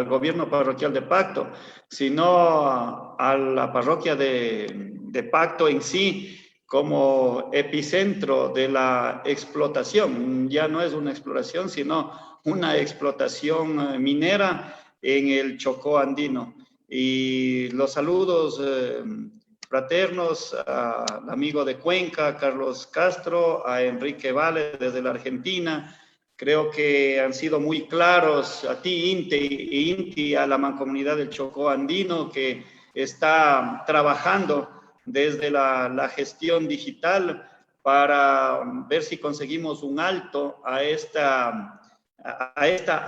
gobierno parroquial de Pacto, sino a la parroquia de Pacto en sí, como epicentro de la explotación. Ya no es una exploración, sino una explotación minera en el Chocó andino. Y los saludos fraternos al amigo de Cuenca, Carlos Castro, a Enrique Vale desde la Argentina. Creo que han sido muy claros a ti, Inti, a la mancomunidad del Chocó andino, que está trabajando desde la gestión digital para ver si conseguimos un alto a esta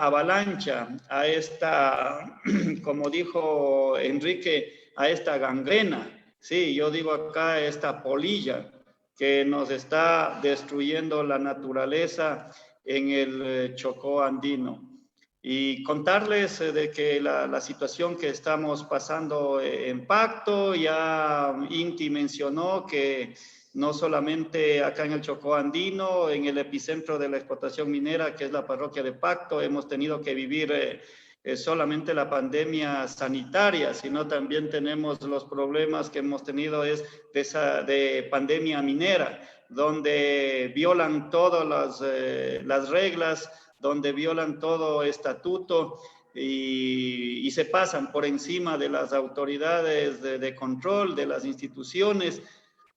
avalancha, a esta, como dijo Enrique, a esta gangrena. Sí, yo digo acá esta polilla que nos está destruyendo la naturaleza en el Chocó andino. Y contarles de que la situación que estamos pasando en Pacto, ya Inti mencionó que no solamente acá en el Chocó andino, en el epicentro de la explotación minera, que es la parroquia de Pacto, hemos tenido que vivir solamente la pandemia sanitaria, sino también tenemos los problemas que hemos tenido de pandemia minera, donde violan todas las reglas, donde violan todo estatuto y se pasan por encima de las autoridades de control, de las instituciones,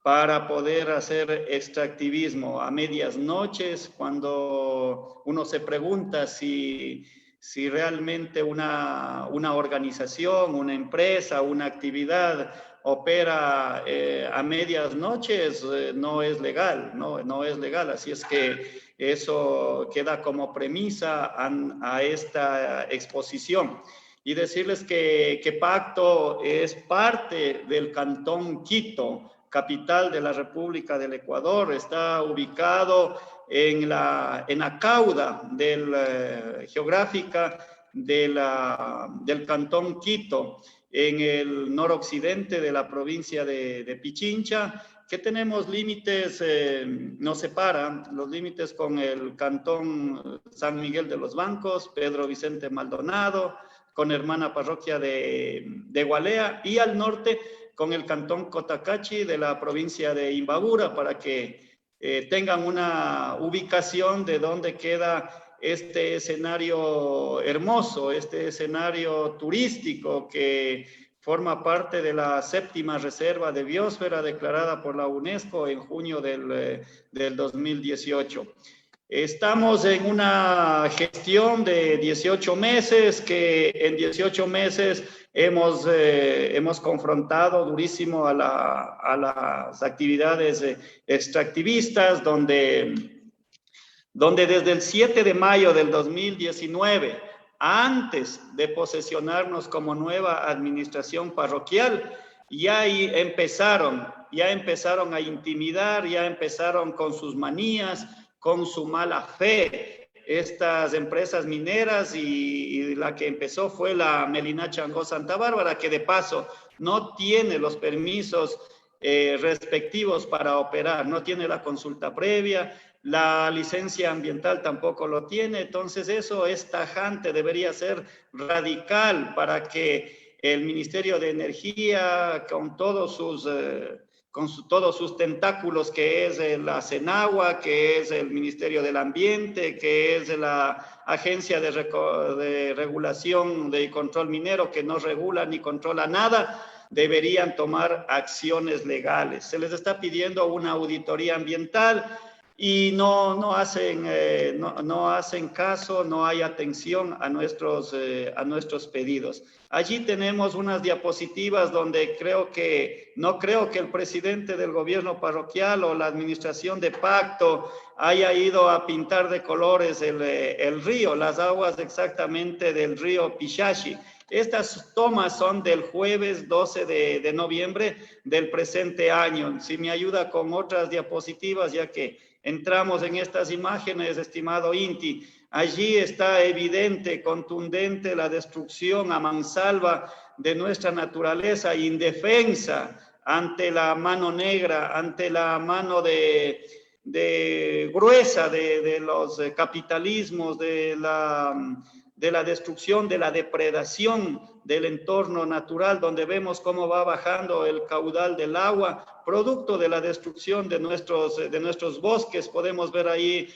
para poder hacer extractivismo a medias noches, cuando uno se pregunta si realmente una organización, una empresa, una actividad opera a medias noches, no es legal, no es legal. Así es que eso queda como premisa a esta exposición. Y decirles que Pacto es parte del Cantón Quito, capital de la República del Ecuador. Está ubicado en la cauda geográfica del Cantón Quito, en el noroccidente de la provincia de Pichincha, que tenemos límites, nos separan los límites con el Cantón San Miguel de los Bancos, Pedro Vicente Maldonado, con hermana parroquia de Gualea, y al norte con el Cantón Cotacachi de la provincia de Imbabura, para que tengan una ubicación de dónde queda este escenario hermoso, este escenario turístico que forma parte de la 7ª Reserva de Biosfera declarada por la UNESCO en junio del 2018. Estamos en una gestión de 18 meses, que en 18 meses hemos confrontado durísimo a las actividades extractivistas, donde desde el 7 de mayo del 2019, antes de posesionarnos como nueva administración parroquial, ya empezaron a intimidar, ya empezaron con sus manías, con su mala fe, estas empresas mineras, y la que empezó fue la Melina Changó Santa Bárbara, que de paso no tiene los permisos respectivos para operar, no tiene la consulta previa, la licencia ambiental tampoco lo tiene. Entonces eso es tajante, debería ser radical para que el Ministerio de Energía, con todos sus tentáculos, que es la CENAGUA, que es el Ministerio del Ambiente, que es la Agencia de Regulación de Control Minero, que no regula ni controla nada, deberían tomar acciones legales. Se les está pidiendo una auditoría ambiental y no hacen caso, no hay atención a nuestros pedidos. Allí tenemos unas diapositivas donde no creo que el presidente del gobierno parroquial o la administración de Pacto haya ido a pintar de colores el río, las aguas exactamente del río Pichachi. Estas tomas son del jueves 12 de noviembre del presente año. Si me ayuda con otras diapositivas, ya que entramos en estas imágenes, estimado Inti, allí está evidente, contundente la destrucción a mansalva de nuestra naturaleza, indefensa ante la mano negra, ante la mano gruesa de los capitalismos, de la destrucción, de la depredación del entorno natural, donde vemos cómo va bajando el caudal del agua, producto de la destrucción de nuestros bosques. Podemos ver ahí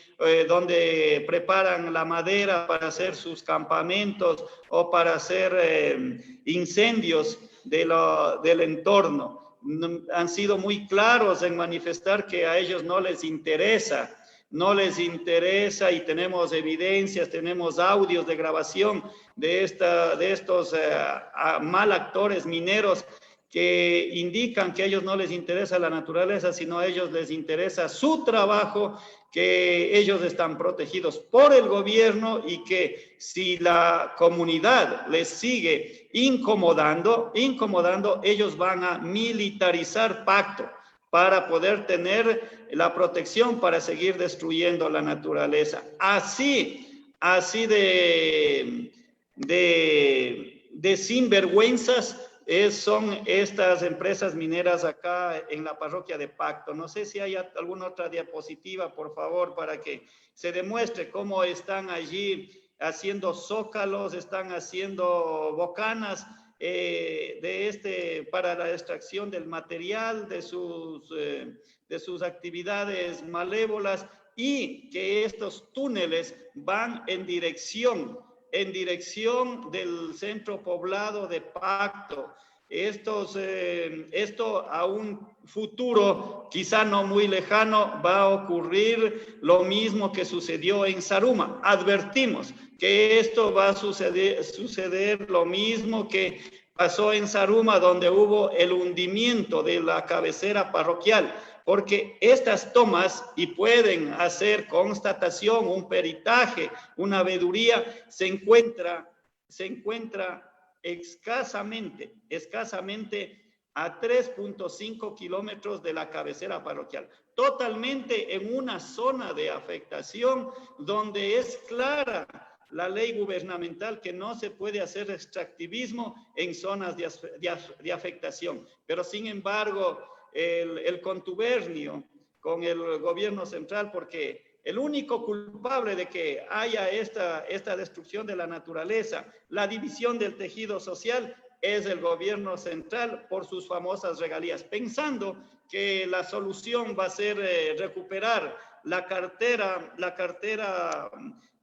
donde preparan la madera para hacer sus campamentos o para hacer incendios del entorno. Han sido muy claros en manifestar que a ellos no les interesa, y tenemos evidencias, tenemos audios de grabación de estos malactores mineros que indican que a ellos no les interesa la naturaleza, sino a ellos les interesa su trabajo, que ellos están protegidos por el gobierno y que si la comunidad les sigue incomodando, ellos van a militarizar Pacto para poder tener la protección para seguir destruyendo la naturaleza. Así de sinvergüenzas son estas empresas mineras acá en la parroquia de Pacto. No sé si hay alguna otra diapositiva, por favor, para que se demuestre cómo están allí haciendo zócalos, están haciendo bocanas para la extracción del material de sus actividades malévolas, y que estos túneles van en dirección del centro poblado de Pacto. Esto a un futuro quizá no muy lejano va a ocurrir lo mismo que sucedió en Zaruma. Advertimos que esto va a suceder lo mismo que pasó en Zaruma, donde hubo el hundimiento de la cabecera parroquial, porque estas tomas, y pueden hacer constatación, un peritaje, una veeduría, se encuentra escasamente a 3.5 kilómetros de la cabecera parroquial, totalmente en una zona de afectación donde es clara la ley gubernamental que no se puede hacer extractivismo en zonas de afectación. Pero sin embargo, el contubernio con el gobierno central, porque el único culpable de que haya esta destrucción de la naturaleza, la división del tejido social, es el gobierno central por sus famosas regalías, pensando que la solución va a ser recuperar la cartera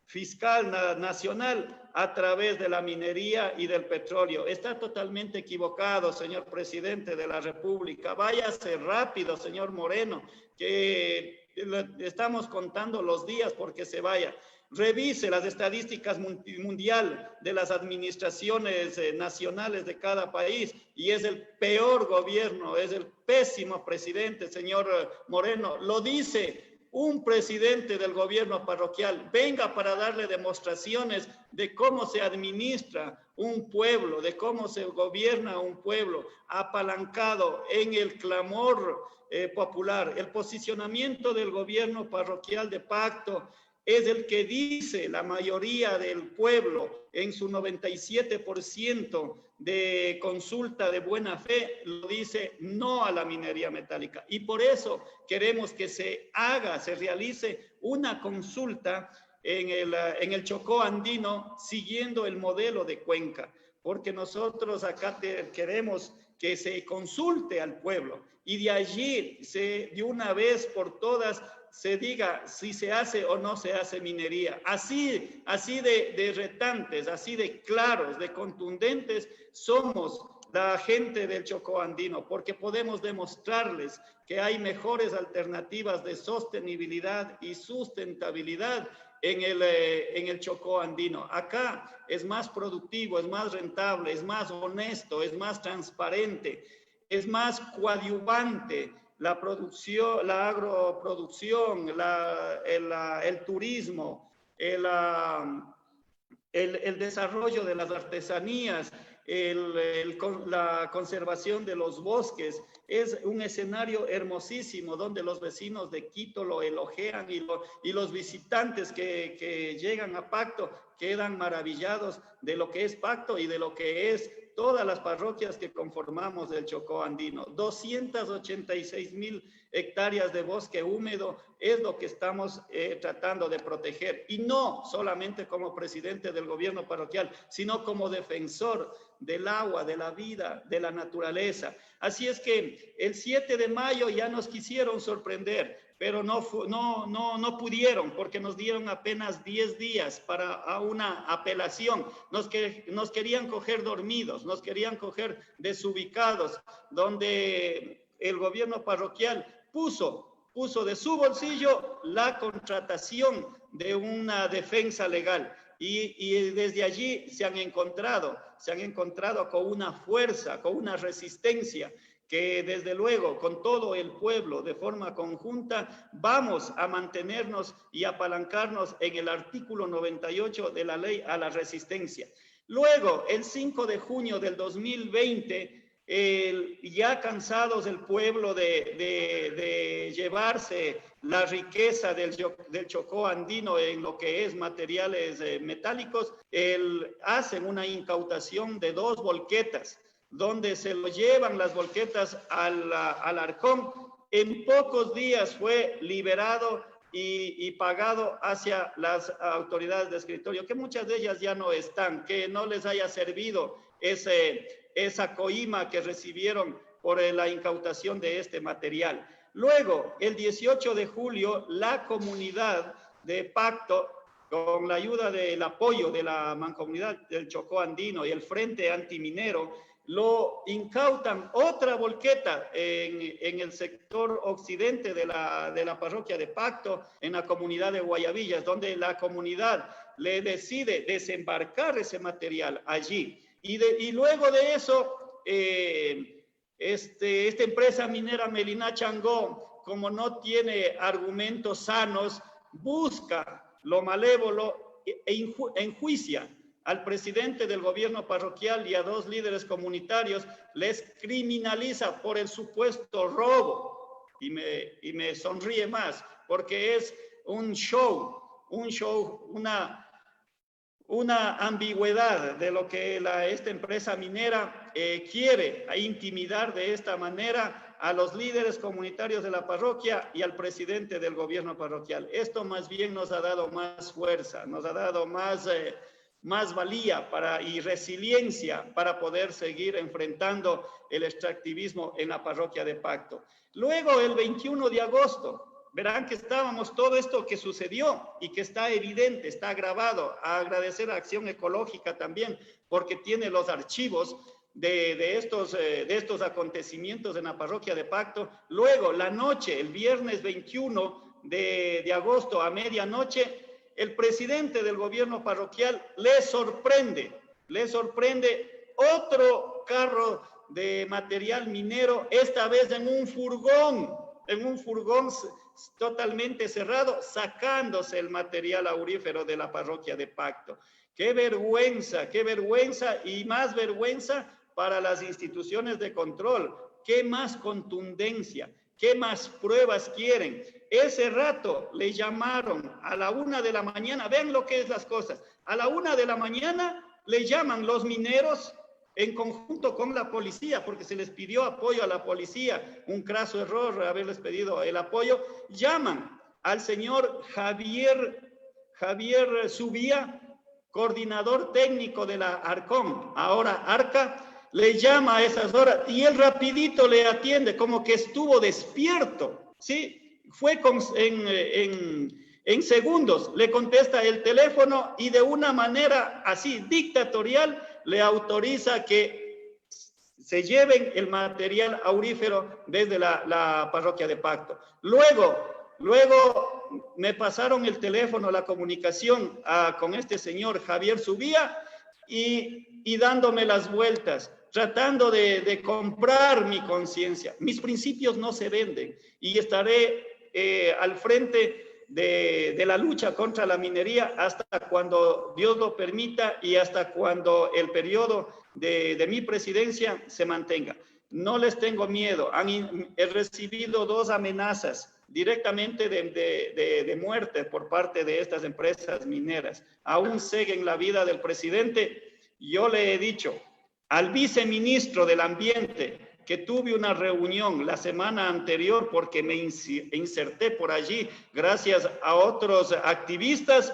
fiscal nacional a través de la minería y del petróleo. Está totalmente equivocado, señor presidente de la República. Váyase rápido, señor Moreno, que estamos contando los días porque se vaya. Revise las estadísticas mundial de las administraciones nacionales de cada país, y es el peor gobierno, es el pésimo presidente, señor Moreno. Lo dice un presidente del gobierno parroquial. Venga para darle demostraciones de cómo se administra un pueblo, de cómo se gobierna un pueblo, apalancado en el clamor popular. El posicionamiento del gobierno parroquial de Pacto es el que dice la mayoría del pueblo en su 97% de consulta de buena fe, lo dice no a la minería metálica. Y por eso queremos que se realice una consulta en el Chocó andino siguiendo el modelo de Cuenca, porque nosotros acá queremos que se consulte al pueblo y de allí de una vez por todas se diga si se hace o no se hace minería. Así de retantes, así de claros, de contundentes somos la gente del Chocó andino, porque podemos demostrarles que hay mejores alternativas de sostenibilidad y sustentabilidad en el Chocó andino. Acá es más productivo, es más rentable, es más honesto, es más transparente, es más coadyuvante la producción, la agroproducción, el turismo, el desarrollo de las artesanías, la conservación de los bosques. Es un escenario hermosísimo donde los vecinos de Quito lo elogian y los visitantes que llegan a Pacto quedan maravillados de lo que es Pacto y de lo que es todas las parroquias que conformamos el Chocó andino. 286,000 hectáreas de bosque húmedo es lo que estamos tratando de proteger, y no solamente como presidente del gobierno parroquial, sino como defensor del agua, de la vida, de la naturaleza. Así es que el 7 de mayo ya nos quisieron sorprender, pero no pudieron, porque nos dieron apenas 10 días para una apelación. Nos querían coger dormidos, nos querían coger desubicados, donde el gobierno parroquial puso de su bolsillo la contratación de una defensa legal. Y desde allí se han encontrado con una fuerza, con una resistencia, que desde luego con todo el pueblo de forma conjunta vamos a mantenernos y apalancarnos en el artículo 98 de la ley a la resistencia. Luego, el 5 de junio del 2020, ya cansados el pueblo de llevarse la riqueza del Chocó andino en lo que es materiales metálicos, hacen una incautación de 2 volquetas, donde se lo llevan las volquetas al Arcón. En pocos días fue liberado y pagado hacia las autoridades de escritorio, que muchas de ellas ya no están, que no les haya servido esa coima que recibieron por la incautación de este material. Luego, el 18 de julio, la comunidad de Pacto, con la ayuda del apoyo de la Mancomunidad del Chocó andino y el Frente Antiminero, lo incautan otra volqueta en el sector occidente de la parroquia de Pacto, en la comunidad de Guayabillas, donde la comunidad le decide desembarcar ese material allí. Y luego de eso, esta empresa minera Meliná Changó, como no tiene argumentos sanos, busca lo malévolo e enjuicia al presidente del gobierno parroquial y a 2 líderes comunitarios, les criminaliza por el supuesto robo. Y me sonríe más, porque es un show, una ambigüedad de lo que esta empresa minera quiere intimidar de esta manera a los líderes comunitarios de la parroquia y al presidente del gobierno parroquial. Esto más bien nos ha dado más fuerza, nos ha dado más valía y resiliencia para poder seguir enfrentando el extractivismo en la parroquia de Pacto. Luego, el 21 de agosto, verán que estábamos, todo esto que sucedió y que está evidente, está grabado, a agradecer a Acción Ecológica también, porque tiene los archivos de estos acontecimientos en la parroquia de Pacto. Luego, la noche, el viernes 21 de agosto a medianoche, el presidente del gobierno parroquial le sorprende otro carro de material minero, esta vez en un furgón totalmente cerrado, sacándose el material aurífero de la parroquia de Pacto. Qué vergüenza y más vergüenza para las instituciones de control. Qué más contundencia, qué más pruebas quieren. Ese rato le llamaron a la 1 de la mañana, vean lo que es las cosas, a la 1 de la mañana le llaman los mineros en conjunto con la policía, porque se les pidió apoyo a la policía, un craso error haberles pedido el apoyo. Llaman al señor Javier Subía, coordinador técnico de la Arcom, ahora Arca, le llama a esas horas y él rapidito le atiende, como que estuvo despierto, ¿sí? Fue en segundos, le contesta el teléfono y de una manera así dictatorial le autoriza que se lleven el material aurífero desde la parroquia de Pacto. Luego me pasaron el teléfono, la comunicación con este señor Javier Subía y dándome las vueltas, tratando de comprar mi conciencia. Mis principios no se venden y estaré al frente de la lucha contra la minería hasta cuando Dios lo permita y hasta cuando el periodo de mi presidencia se mantenga. No les tengo miedo. He recibido 2 amenazas directamente de muerte por parte de estas empresas mineras. Aún siguen la vida del presidente. Yo le he dicho al viceministro del Ambiente que tuve una reunión la semana anterior porque me inserté por allí gracias a otros activistas.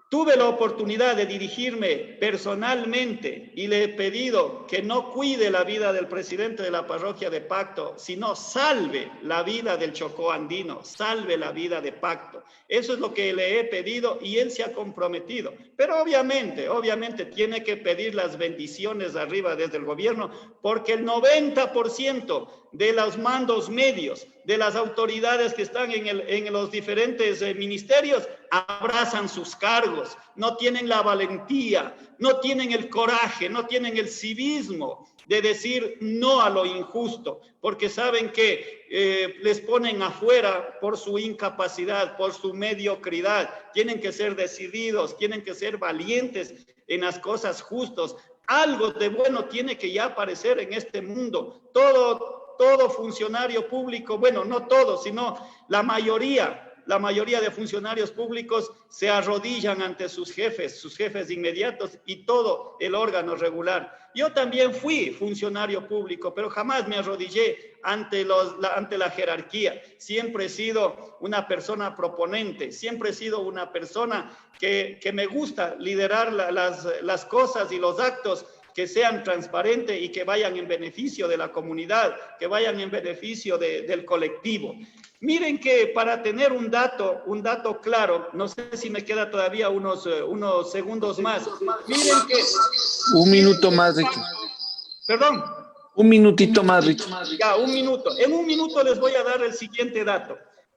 Tuve la oportunidad de dirigirme personalmente y le he pedido que no cuide la vida del presidente de la parroquia de Pacto, sino salve la vida del Chocó andino, salve la vida de Pacto. Eso es lo que le he pedido y él se ha comprometido. Pero obviamente tiene que pedir las bendiciones arriba desde el gobierno, porque el 90% de los mandos medios, de las autoridades que están en los diferentes ministerios, abrazan sus cargos, no tienen la valentía, no tienen el coraje, no tienen el civismo de decir no a lo injusto, porque saben que les ponen afuera por su incapacidad, por su mediocridad. Tienen que ser decididos, tienen que ser valientes en las cosas justas. Algo de bueno tiene que ya aparecer en este mundo. Todo funcionario público, bueno, no todo, sino la mayoría de funcionarios públicos se arrodillan ante sus jefes inmediatos y todo el órgano regular. Yo también fui funcionario público, pero jamás me arrodillé ante la jerarquía. Siempre he sido una persona proponente, siempre he sido una persona que me gusta liderar las cosas y los actos que sean transparentes y que vayan en beneficio de la comunidad, que vayan en beneficio del colectivo. Miren que para tener un dato claro, no sé si me queda todavía unos segundos más. Miren que... Un minuto más, Richard. Perdón. Un minutito más, Richard. Ya, un minuto. En un minuto les voy a dar el siguiente dato.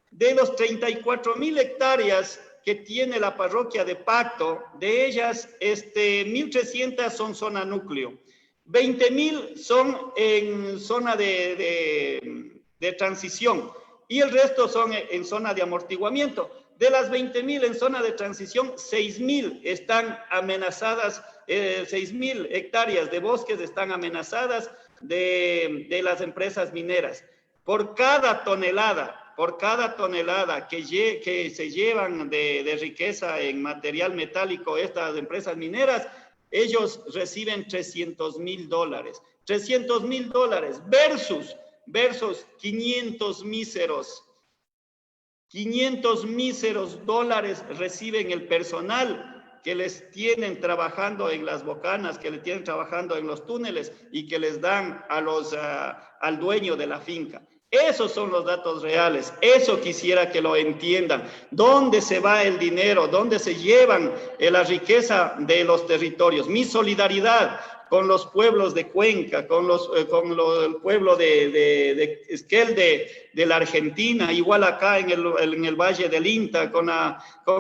De los 34,000 hectáreas que tiene la parroquia de Pacto, de ellas 1.300 son zona núcleo, 20,000 son en zona de transición y el resto son en zona de amortiguamiento. De las 20,000 en zona de transición, 6,000 están amenazadas, 6,000 hectáreas de bosques están amenazadas de las empresas mineras. Por cada tonelada que se llevan de riqueza en material metálico estas empresas mineras, ellos reciben $300,000. $300,000 versus 500 míseros dólares reciben el personal que les tienen trabajando en las bocanas, que les tienen trabajando en los túneles y que les dan al dueño de la finca. Esos son los datos reales, eso quisiera que lo entiendan. ¿Dónde se va el dinero? ¿Dónde se llevan la riqueza de los territorios? Mi solidaridad con los pueblos de Cuenca, con el pueblo de Esquel de la Argentina, igual acá en el Valle del Inta, con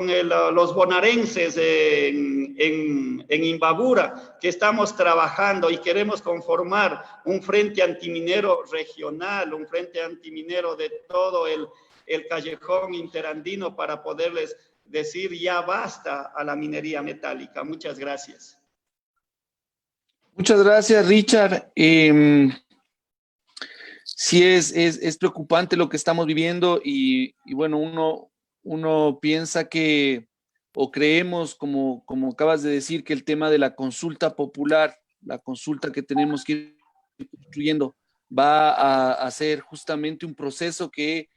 los bonaerenses en Imbabura, que estamos trabajando y queremos conformar un frente antiminero regional, un frente antiminero de todo el callejón interandino para poderles decir ya basta a la minería metálica. Muchas gracias. Muchas gracias, Richard. Sí es preocupante lo que estamos viviendo y bueno, uno piensa que, o creemos, como acabas de decir, que el tema de la consulta popular, la consulta que tenemos que ir construyendo, va a ser justamente un proceso que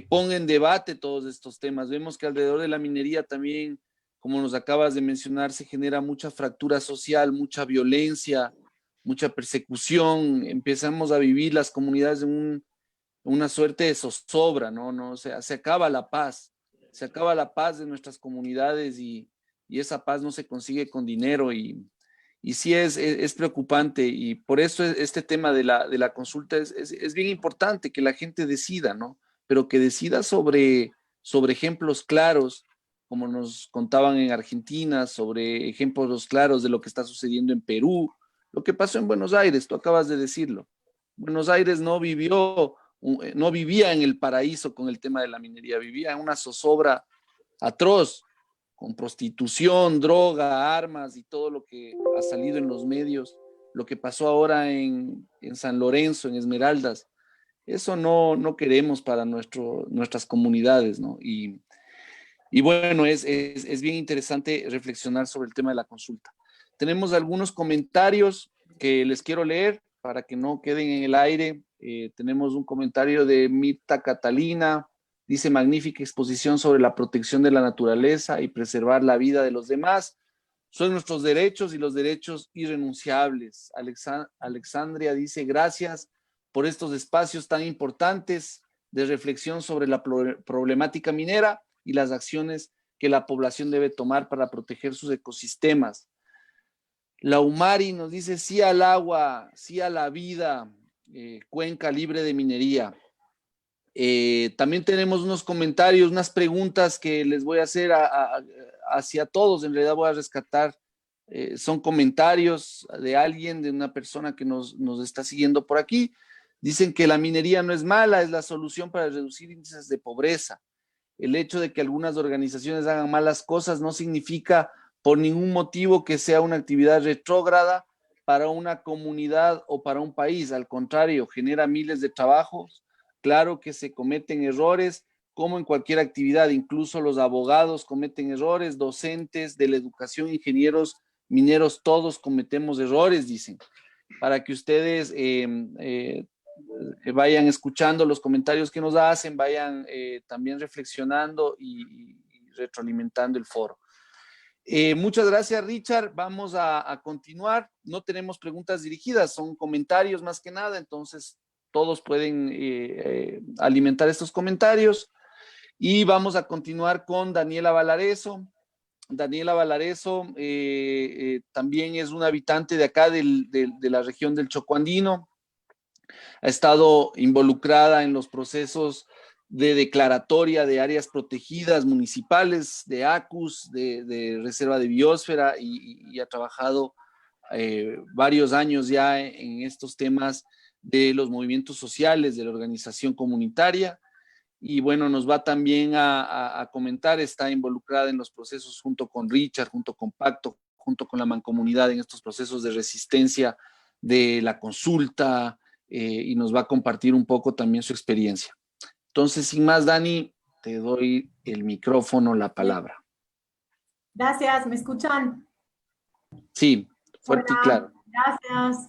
ponga en debate todos estos temas. Vemos que alrededor de la minería también, como nos acabas de mencionar, se genera mucha fractura social, mucha violencia, mucha persecución, empezamos a vivir las comunidades en una suerte de zozobra, ¿no? O sea, se acaba la paz de nuestras comunidades y esa paz no se consigue con dinero y sí es preocupante y por eso este tema de la consulta es bien importante que la gente decida, ¿no? Pero que decida sobre ejemplos claros, como nos contaban en Argentina, sobre ejemplos claros de lo que está sucediendo en Perú, lo que pasó en Buenos Aires, tú acabas de decirlo. Buenos Aires no vivía en el paraíso con el tema de la minería, vivía en una zozobra atroz, con prostitución, droga, armas y todo lo que ha salido en los medios, lo que pasó ahora en San Lorenzo, en Esmeraldas, eso no queremos para nuestras comunidades, ¿no? Y bueno, es bien interesante reflexionar sobre el tema de la consulta. Tenemos algunos comentarios que les quiero leer para que no queden en el aire. Tenemos un comentario de Mirta Catalina, dice: magnífica exposición sobre la protección de la naturaleza y preservar la vida de los demás. Son nuestros derechos y los derechos irrenunciables. Alexandria dice: gracias por estos espacios tan importantes de reflexión sobre la problemática minera y las acciones que la población debe tomar para proteger sus ecosistemas. La Umari nos dice: sí al agua, sí a la vida, Cuenca libre de minería. También tenemos unos comentarios, unas preguntas que les voy a hacer hacia todos. En realidad voy a rescatar, son comentarios de alguien, de una persona que nos está siguiendo por aquí. Dicen que la minería no es mala, es la solución para reducir índices de pobreza. El hecho de que algunas organizaciones hagan malas cosas no significa por ningún motivo que sea una actividad retrógrada para una comunidad o para un país. Al contrario, genera miles de trabajos. Claro que se cometen errores, como en cualquier actividad, incluso los abogados cometen errores, docentes de la educación, ingenieros, mineros, todos cometemos errores, dicen. Para que ustedes vayan escuchando los comentarios que nos hacen, vayan también reflexionando y retroalimentando el foro. Muchas gracias, Richard. Vamos a continuar. No tenemos preguntas dirigidas, son comentarios más que nada, entonces todos pueden alimentar estos comentarios. Y vamos a continuar con Daniela Valareso. Daniela Valareso también es una habitante de acá de la región del Chocó Andino. Ha estado involucrada en los procesos de declaratoria de áreas protegidas municipales, de ACUS, de Reserva de Biosfera, y ha trabajado varios años ya en estos temas de los movimientos sociales, de la organización comunitaria. Y bueno, nos va también a comentar, está involucrada en los procesos junto con Richard, junto con Pacto, junto con la Mancomunidad en estos procesos de resistencia de la consulta, y nos va a compartir un poco también su experiencia. Entonces, sin más, Dani, te doy el micrófono, la palabra. Gracias, ¿me escuchan? Sí, fuerte. Hola, y claro. Gracias.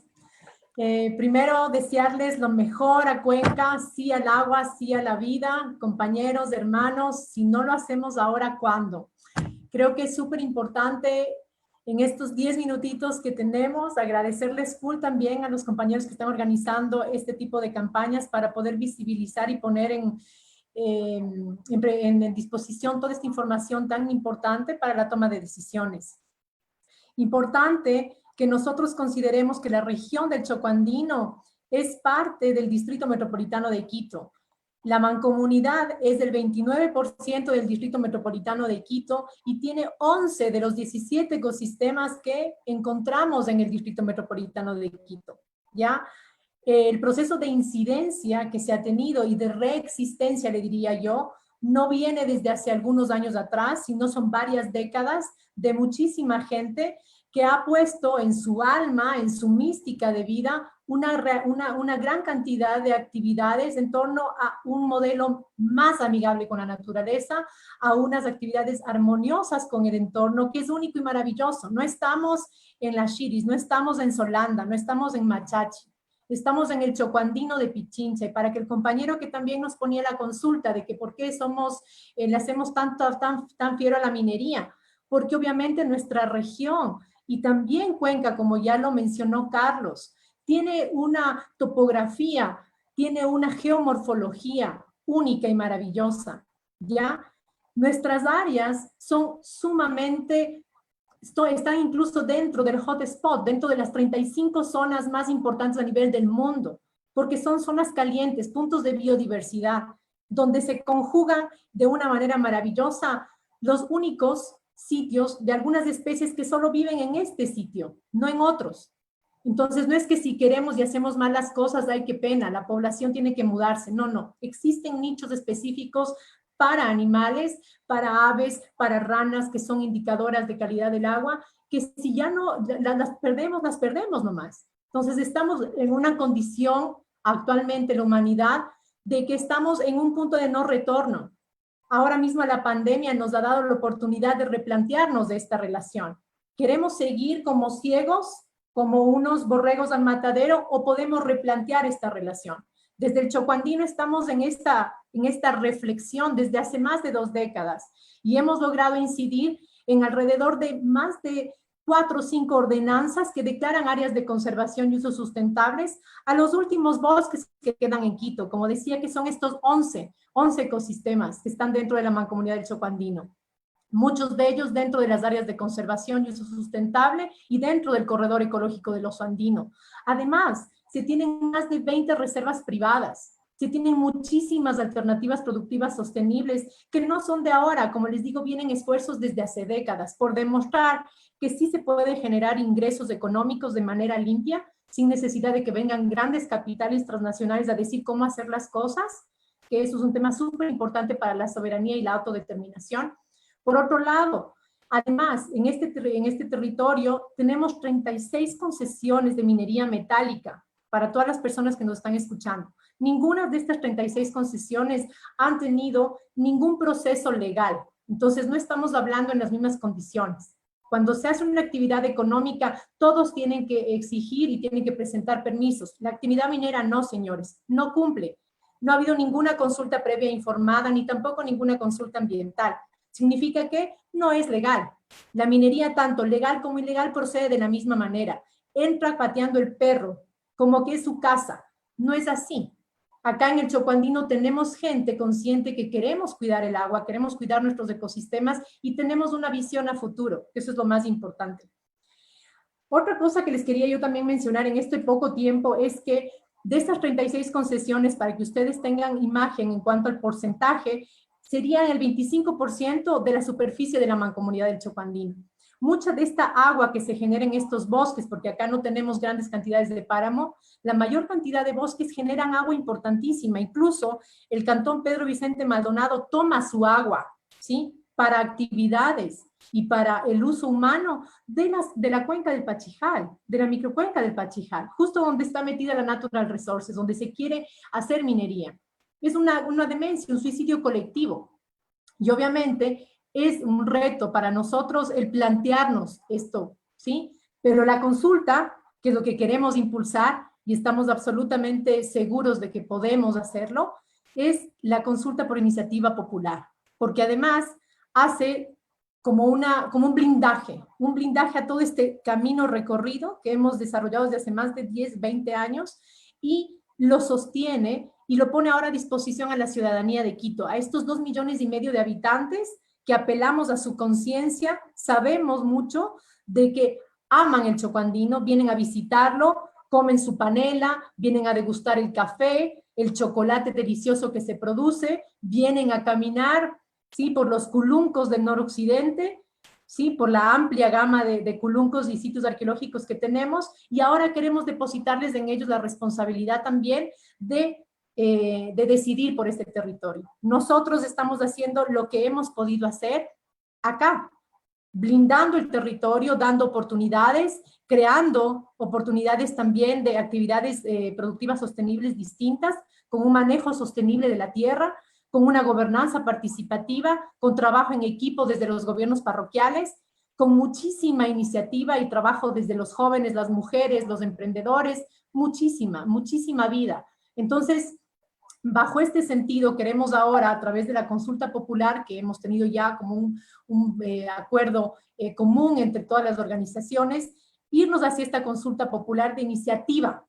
Primero, desearles lo mejor a Cuenca, sí al agua, sí a la vida, compañeros, hermanos. Si no lo hacemos ahora, ¿cuándo? Creo que es súper importante en estos 10 minutitos que tenemos, agradecerles full también a los compañeros que están organizando este tipo de campañas para poder visibilizar y poner en disposición toda esta información tan importante para la toma de decisiones. Importante que nosotros consideremos que la región del Chocó Andino es parte del Distrito Metropolitano de Quito. La mancomunidad es del 29% del Distrito Metropolitano de Quito y tiene 11 de los 17 ecosistemas que encontramos en el Distrito Metropolitano de Quito, ¿ya? El proceso de incidencia que se ha tenido y de reexistencia, le diría yo, no viene desde hace algunos años atrás, sino son varias décadas de muchísima gente que ha puesto en su alma, en su mística de vida, una gran cantidad de actividades en torno a un modelo más amigable con la naturaleza, a unas actividades armoniosas con el entorno, que es único y maravilloso. No estamos en Las Chiris, no estamos en Solanda, no estamos en Machachi, estamos en el Chocó Andino de Pichincha. Para que el compañero que también nos ponía la consulta de que por qué le hacemos tan fiero a la minería, porque obviamente nuestra región y también Cuenca, como ya lo mencionó Carlos, tiene una topografía, tiene una geomorfología única y maravillosa, ¿ya? Nuestras áreas son sumamente, están incluso dentro del hotspot, dentro de las 35 zonas más importantes a nivel del mundo, porque son zonas calientes, puntos de biodiversidad, donde se conjugan de una manera maravillosa los únicos sitios de algunas especies que solo viven en este sitio, no en otros. Entonces, no es que si queremos y hacemos malas cosas, ay, qué pena, la población tiene que mudarse. No, no. Existen nichos específicos para animales, para aves, para ranas, que son indicadoras de calidad del agua, que si ya no las perdemos nomás. Entonces, estamos en una condición actualmente, la humanidad, de que estamos en un punto de no retorno. Ahora mismo la pandemia nos ha dado la oportunidad de replantearnos de esta relación. ¿Queremos seguir como ciegos, como unos borregos al matadero, o podemos replantear esta relación? Desde el Chocuandino estamos en esta reflexión desde hace más de 2 décadas y hemos logrado incidir en alrededor de más de 4 o 5 ordenanzas que declaran áreas de conservación y usos sustentables a los últimos bosques que quedan en Quito. Como decía, que son estos 11 ecosistemas que están dentro de la Mancomunidad del Chocuandino. Muchos de ellos dentro de las áreas de conservación y uso sustentable y dentro del corredor ecológico del oso andino. Además, se tienen más de 20 reservas privadas, se tienen muchísimas alternativas productivas sostenibles que no son de ahora, como les digo, vienen esfuerzos desde hace décadas por demostrar que sí se puede generar ingresos económicos de manera limpia, sin necesidad de que vengan grandes capitales transnacionales a decir cómo hacer las cosas, que eso es un tema súper importante para la soberanía y la autodeterminación. Por otro lado, además, en este territorio tenemos 36 concesiones de minería metálica para todas las personas que nos están escuchando. Ninguna de estas 36 concesiones han tenido ningún proceso legal. Entonces, no estamos hablando en las mismas condiciones. Cuando se hace una actividad económica, todos tienen que exigir y tienen que presentar permisos. La actividad minera no, señores, no cumple. No ha habido ninguna consulta previa informada, ni tampoco ninguna consulta ambiental. Significa que no es legal. La minería, tanto legal como ilegal, procede de la misma manera. Entra pateando el perro, como que es su casa. No es así. Acá en el Chocuandino tenemos gente consciente que queremos cuidar el agua, queremos cuidar nuestros ecosistemas y tenemos una visión a futuro. Eso es lo más importante. Otra cosa que les quería yo también mencionar en este poco tiempo es que de estas 36 concesiones, para que ustedes tengan imagen en cuanto al porcentaje, sería el 25% de la superficie de la Mancomunidad del Chocuandino. Mucha de esta agua que se genera en estos bosques, porque acá no tenemos grandes cantidades de páramo, la mayor cantidad de bosques generan agua importantísima. Incluso el Cantón Pedro Vicente Maldonado toma su agua, ¿sí?, para actividades y para el uso humano de la cuenca del Pachijal, de la microcuenca del Pachijal, justo donde está metida la Natural Resources, donde se quiere hacer minería. Es una demencia, un suicidio colectivo. Y obviamente es un reto para nosotros el plantearnos esto, ¿sí? Pero la consulta, que es lo que queremos impulsar, y estamos absolutamente seguros de que podemos hacerlo, es la consulta por iniciativa popular, porque además hace como un blindaje a todo este camino recorrido que hemos desarrollado desde hace más de 10, 20 años, y lo sostiene y lo pone ahora a disposición a la ciudadanía de Quito, a estos 2,5 millones de habitantes que apelamos a su conciencia. Sabemos mucho de que aman el Chocuandino, vienen a visitarlo, comen su panela, vienen a degustar el café, el chocolate delicioso que se produce, vienen a caminar, ¿sí?, por los culuncos del noroccidente, ¿sí?, por la amplia gama de culuncos y sitios arqueológicos que tenemos, y ahora queremos depositarles en ellos la responsabilidad también de decidir por este territorio. Nosotros estamos haciendo lo que hemos podido hacer acá, blindando el territorio, dando oportunidades, creando oportunidades también de actividades productivas sostenibles distintas, con un manejo sostenible de la tierra, con una gobernanza participativa, con trabajo en equipo desde los gobiernos parroquiales, con muchísima iniciativa y trabajo desde los jóvenes, las mujeres, los emprendedores, muchísima vida. Entonces, Bajo este sentido, queremos ahora, a través de la consulta popular, que hemos tenido ya como un acuerdo común entre todas las organizaciones, irnos hacia esta consulta popular de iniciativa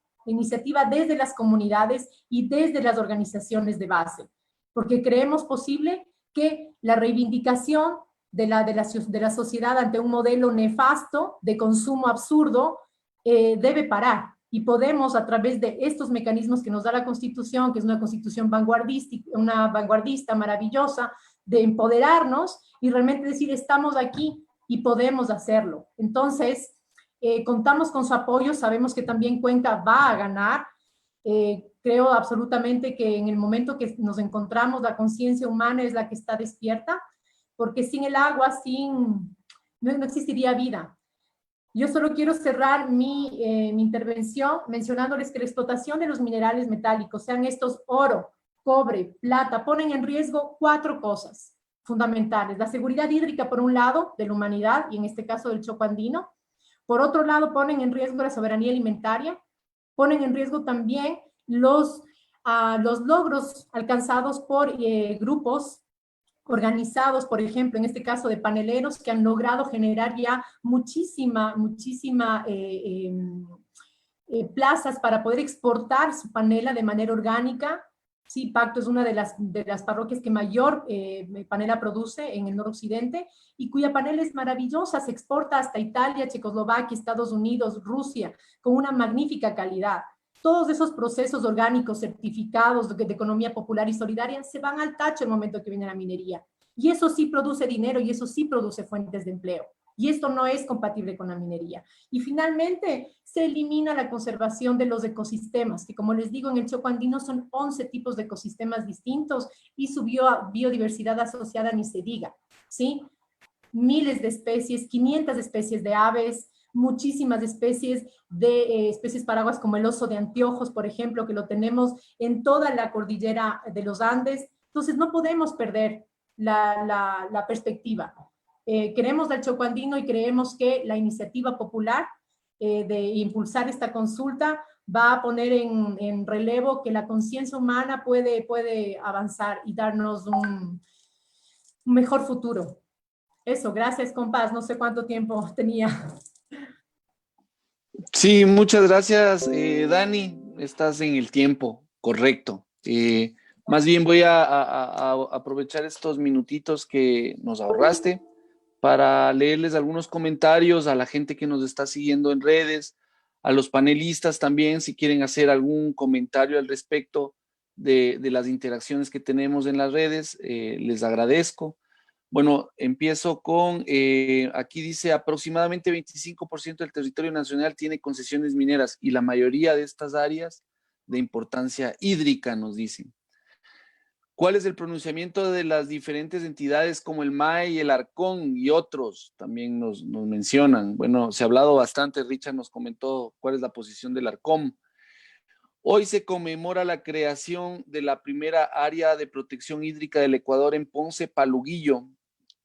desde las comunidades y desde las organizaciones de base, porque creemos posible que la reivindicación de la sociedad ante un modelo nefasto de consumo absurdo debe parar. Y podemos, a través de estos mecanismos que nos da la Constitución, que es una Constitución vanguardista, maravillosa, de empoderarnos y realmente decir, estamos aquí y podemos hacerlo. Entonces, contamos con su apoyo, sabemos que también Cuenca va a ganar. Creo absolutamente que en el momento que nos encontramos, la conciencia humana es la que está despierta, porque sin el agua, no existiría vida. Yo solo quiero cerrar mi intervención mencionándoles que la explotación de los minerales metálicos, sean estos oro, cobre, plata, ponen en riesgo 4 cosas fundamentales. La seguridad hídrica, por un lado, de la humanidad, y en este caso del Choco Andino. Por otro lado, ponen en riesgo la soberanía alimentaria. Ponen en riesgo también los logros alcanzados por grupos organizados, por ejemplo, en este caso de paneleros, que han logrado generar ya muchísima plazas para poder exportar su panela de manera orgánica. Sí, Pacto es una de las parroquias que mayor panela produce en el noroccidente y cuya panela es maravillosa, se exporta hasta Italia, Checoslovaquia, Estados Unidos, Rusia, con una magnífica calidad. Todos esos procesos orgánicos certificados de economía popular y solidaria se van al tacho el momento que viene la minería. Y eso sí produce dinero y eso sí produce fuentes de empleo. Y esto no es compatible con la minería. Y finalmente, se elimina la conservación de los ecosistemas, que como les digo, en el Choco Andino son 11 tipos de ecosistemas distintos y su biodiversidad asociada ni se diga, ¿sí? Miles de especies, 500 especies de aves, muchísimas especies de especies paraguas como el oso de anteojos, por ejemplo, que lo tenemos en toda la cordillera de los Andes. Entonces no podemos perder la perspectiva. Queremos del Choco Andino y creemos que la iniciativa popular de impulsar esta consulta va a poner en relevo que la conciencia humana puede avanzar y darnos un mejor futuro. Eso, gracias, compás. No sé cuánto tiempo tenía. Sí, muchas gracias, Dani. Estás en el tiempo, correcto. Más bien voy a aprovechar estos minutitos que nos ahorraste para leerles algunos comentarios a la gente que nos está siguiendo en redes, a los panelistas también, si quieren hacer algún comentario al respecto de las interacciones que tenemos en las redes, les agradezco. Bueno, empiezo con, aquí dice, aproximadamente 25% del territorio nacional tiene concesiones mineras y la mayoría de estas áreas de importancia hídrica, nos dicen. ¿Cuál es el pronunciamiento de las diferentes entidades como el MAE y el ARCON y otros? También nos mencionan. Bueno, se ha hablado bastante, Richard nos comentó cuál es la posición del ARCOM. Hoy se conmemora la creación de la primera área de protección hídrica del Ecuador en Ponce, Paluguillo.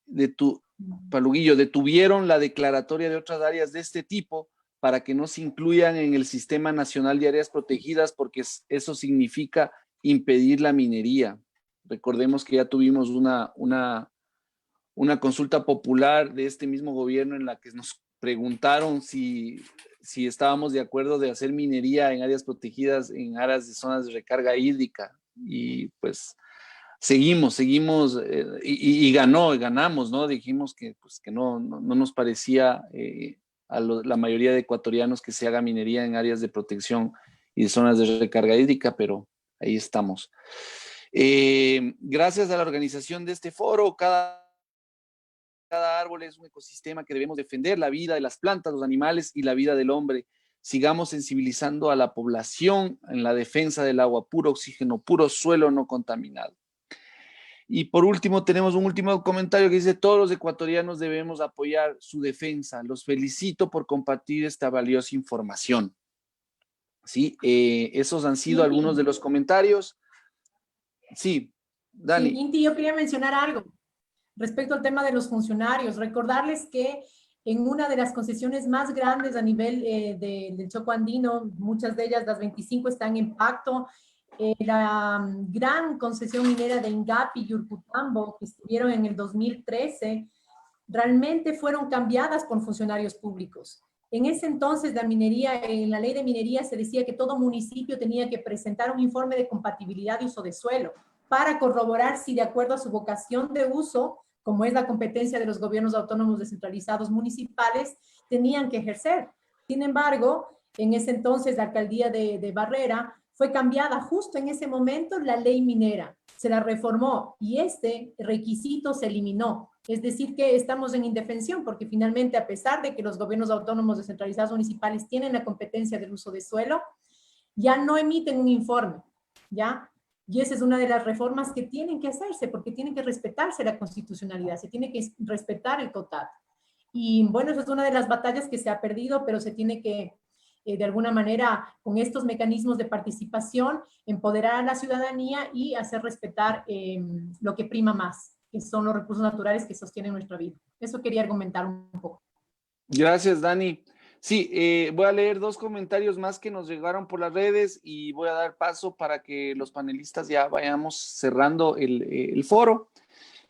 Detuvieron la declaratoria de otras áreas de este tipo para que no se incluyan en el Sistema Nacional de Áreas Protegidas porque eso significa impedir la minería. Recordemos que ya tuvimos una consulta popular de este mismo gobierno en la que nos preguntaron si estábamos de acuerdo de hacer minería en áreas protegidas, en áreas de zonas de recarga hídrica. Y pues seguimos y ganamos, ¿no? Dijimos que no nos parecía a la mayoría de ecuatorianos que se haga minería en áreas de protección y de zonas de recarga hídrica, pero ahí estamos. Gracias a la organización de este foro, cada árbol es un ecosistema que debemos defender, la vida de las plantas, los animales y la vida del hombre. Sigamos sensibilizando a la población en la defensa del agua, puro oxígeno, puro suelo no contaminado. Y por último, tenemos un último comentario que dice: todos los ecuatorianos debemos apoyar su defensa. Los felicito por compartir esta valiosa información. Sí, esos han sido algunos de los comentarios. Sí, Dani. Sí, Inti, yo quería mencionar algo respecto al tema de los funcionarios. Recordarles que en una de las concesiones más grandes a nivel del Choco Andino, muchas de ellas, las 25, están en Pacto. la gran concesión minera de Ingapi y Urcutambo, que estuvieron en el 2013, realmente fueron cambiadas por funcionarios públicos. En ese entonces, la minería, en la ley de minería se decía que todo municipio tenía que presentar un informe de compatibilidad de uso de suelo para corroborar si, de acuerdo a su vocación de uso, como es la competencia de los gobiernos autónomos descentralizados municipales, tenían que ejercer. Sin embargo, en ese entonces la alcaldía de Barrera fue cambiada justo en ese momento la ley minera, se la reformó y este requisito se eliminó. Es decir, que estamos en indefensión porque finalmente, a pesar de que los gobiernos autónomos descentralizados municipales tienen la competencia del uso de suelo, ya no emiten un informe, ¿ya? Y esa es una de las reformas que tienen que hacerse porque tiene que respetarse la constitucionalidad, se tiene que respetar el COTAD. Y bueno, esa es una de las batallas que se ha perdido, pero se tiene que de alguna manera, con estos mecanismos de participación, empoderar a la ciudadanía y hacer respetar lo que prima más, que son los recursos naturales que sostienen nuestra vida. Eso quería argumentar un poco. Gracias, Dani. Sí, voy a leer 2 comentarios más que nos llegaron por las redes y voy a dar paso para que los panelistas ya vayamos cerrando el foro.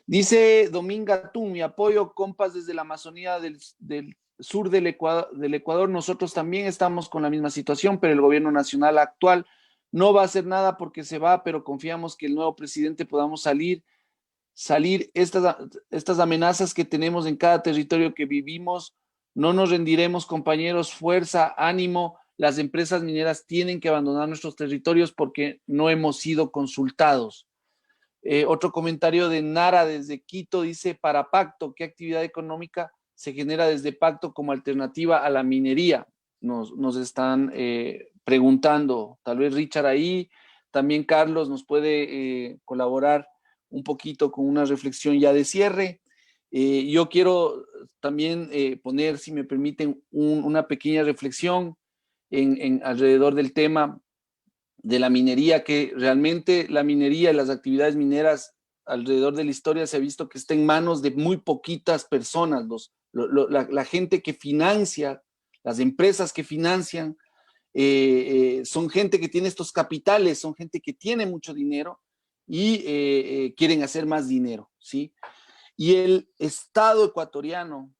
Dice Dominga Tú, mi apoyo, compas, desde la Amazonía del sur del Ecuador, nosotros también estamos con la misma situación, pero el gobierno nacional actual no va a hacer nada porque se va, pero confiamos que el nuevo presidente podamos salir estas amenazas que tenemos en cada territorio que vivimos. No nos rendiremos, compañeros, fuerza, ánimo. Las empresas mineras tienen que abandonar nuestros territorios porque no hemos sido consultados. Otro comentario de Nara desde Quito dice, para Pacto, ¿qué actividad económica se genera desde Pacto como alternativa a la minería? Nos están preguntando. Tal vez Richard ahí, también Carlos nos puede colaborar un poquito con una reflexión ya de cierre. Yo quiero también poner, si me permiten, una pequeña reflexión alrededor del tema de la minería, que realmente la minería y las actividades mineras alrededor de la historia se ha visto que está en manos de muy poquitas personas. La gente que financia, las empresas que financian, son gente que tiene estos capitales, son gente que tiene mucho dinero y quieren hacer más dinero, ¿sí? Y el Estado ecuatoriano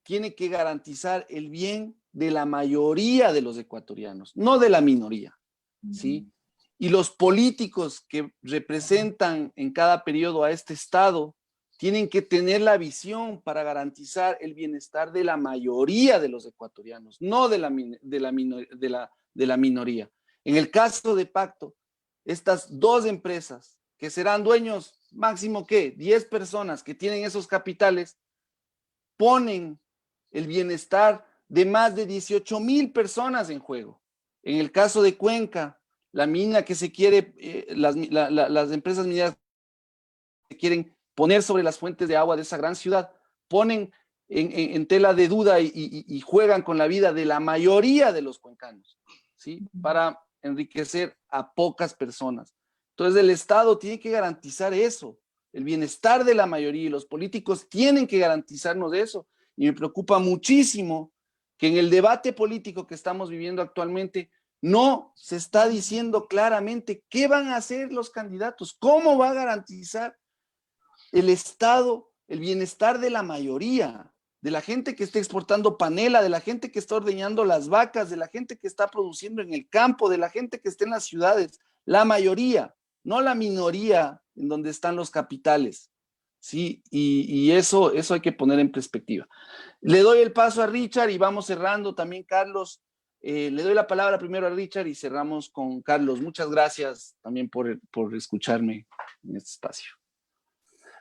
tiene que garantizar el bien de la mayoría de los ecuatorianos, no de la minoría, ¿sí? Y los políticos que representan en cada periodo a este Estado tienen que tener la visión para garantizar el bienestar de la mayoría de los ecuatorianos, no de la minoría. En el caso de Pacto, estas 2 empresas que serán dueños máximo, ¿qué? 10 personas que tienen esos capitales, ponen el bienestar de más de 18,000 personas en juego. En el caso de Cuenca, la mina que se quiere, las empresas mineras que quieren poner sobre las fuentes de agua de esa gran ciudad, ponen en tela de duda y juegan con la vida de la mayoría de los cuencanos, ¿sí? Para enriquecer a pocas personas. Entonces el Estado tiene que garantizar eso, el bienestar de la mayoría, y los políticos tienen que garantizarnos eso. Y me preocupa muchísimo que en el debate político que estamos viviendo actualmente no se está diciendo claramente qué van a hacer los candidatos, cómo va a garantizar el Estado el bienestar de la mayoría, de la gente que está exportando panela, de la gente que está ordeñando las vacas, de la gente que está produciendo en el campo, de la gente que está en las ciudades, la mayoría, no la minoría en donde están los capitales, ¿sí? Y eso hay que poner en perspectiva. Le doy el paso a Richard y vamos cerrando también, Carlos. Le doy la palabra primero a Richard y cerramos con Carlos. Muchas gracias también por escucharme en este espacio.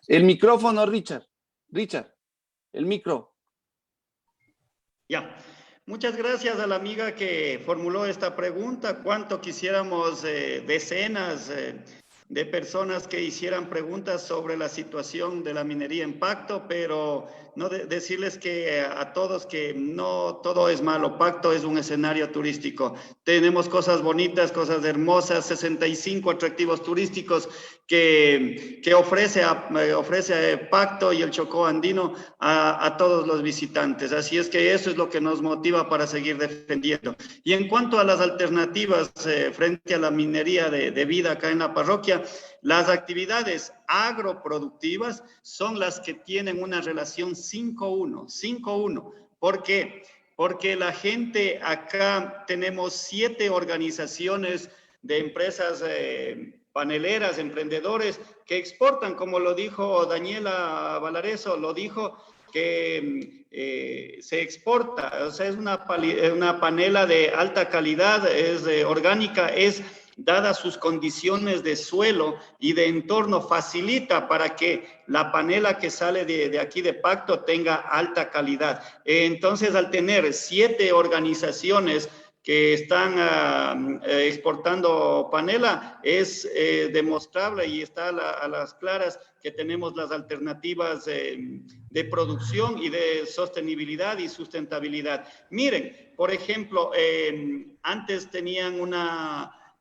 El micrófono, Richard. Richard, el micro. Ya. Muchas gracias a la amiga que formuló esta pregunta. ¿Cuánto quisiéramos decenas de personas que hicieran preguntas sobre la situación de la minería en Pacto, pero no decirles que a todos que no todo es malo. Pacto es un escenario turístico. Tenemos cosas bonitas, cosas hermosas, 65 atractivos turísticos que ofrece Pacto y el Chocó Andino a todos los visitantes. Así es que eso es lo que nos motiva para seguir defendiendo. Y en cuanto a las alternativas frente a la minería de vida acá en la parroquia, las actividades agroproductivas son las que tienen una relación 5-1. ¿Por qué? Porque la gente acá tenemos 7 organizaciones de empresas paneleras, emprendedores, que exportan, como lo dijo Daniela Valareso, lo dijo, que se exporta, o sea, es una panela de alta calidad, es orgánica, es dadas sus condiciones de suelo y de entorno, facilita para que la panela que sale de aquí de Pacto tenga alta calidad. Entonces, al tener 7 organizaciones que están exportando panela, es demostrable y está a las claras que tenemos las alternativas de producción y de sostenibilidad y sustentabilidad. Miren, por ejemplo, antes tenían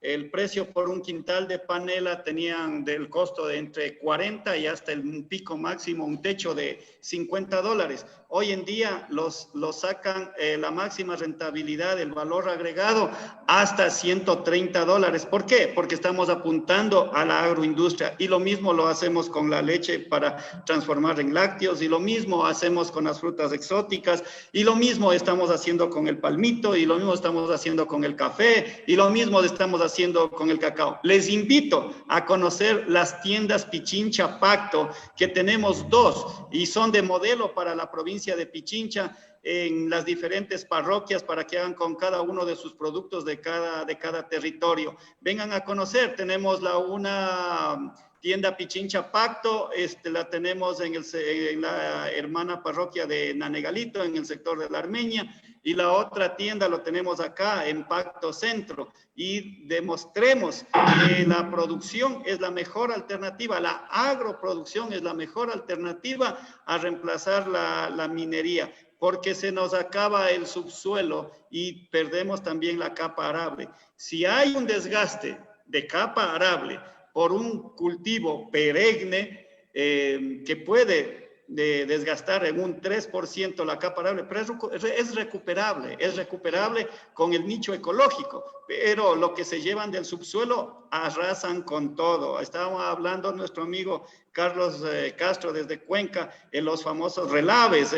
el precio por un quintal de panela tenían del costo de entre 40 y hasta el pico máximo, un techo de $50. Hoy en día los sacan la máxima rentabilidad, el valor agregado, hasta $130. ¿Por qué? Porque estamos apuntando a la agroindustria, y lo mismo lo hacemos con la leche para transformar en lácteos, y lo mismo hacemos con las frutas exóticas, y lo mismo estamos haciendo con el palmito, y lo mismo estamos haciendo con el café, y lo mismo estamos haciendo con el cacao. Les invito a conocer las tiendas Pichincha Pacto, que tenemos 2 y son de modelo para la provincia de Pichincha en las diferentes parroquias, para que hagan con cada uno de sus productos de cada territorio. Vengan a conocer. Tenemos una tienda Pichincha Pacto, la tenemos en la hermana parroquia de Nanegalito, en el sector de la Armenia, y la otra tienda lo tenemos acá en Pacto Centro, y demostremos que la producción es la mejor alternativa, la agroproducción es la mejor alternativa a reemplazar la minería, porque se nos acaba el subsuelo y perdemos también la capa arable. Si hay un desgaste de capa arable por un cultivo perenne que puede desgastar en un 3% la capa arable, pero es recuperable con el nicho ecológico, pero lo que se llevan del subsuelo arrasan con todo. Estábamos hablando nuestro amigo Carlos Castro desde Cuenca, en los famosos relaves,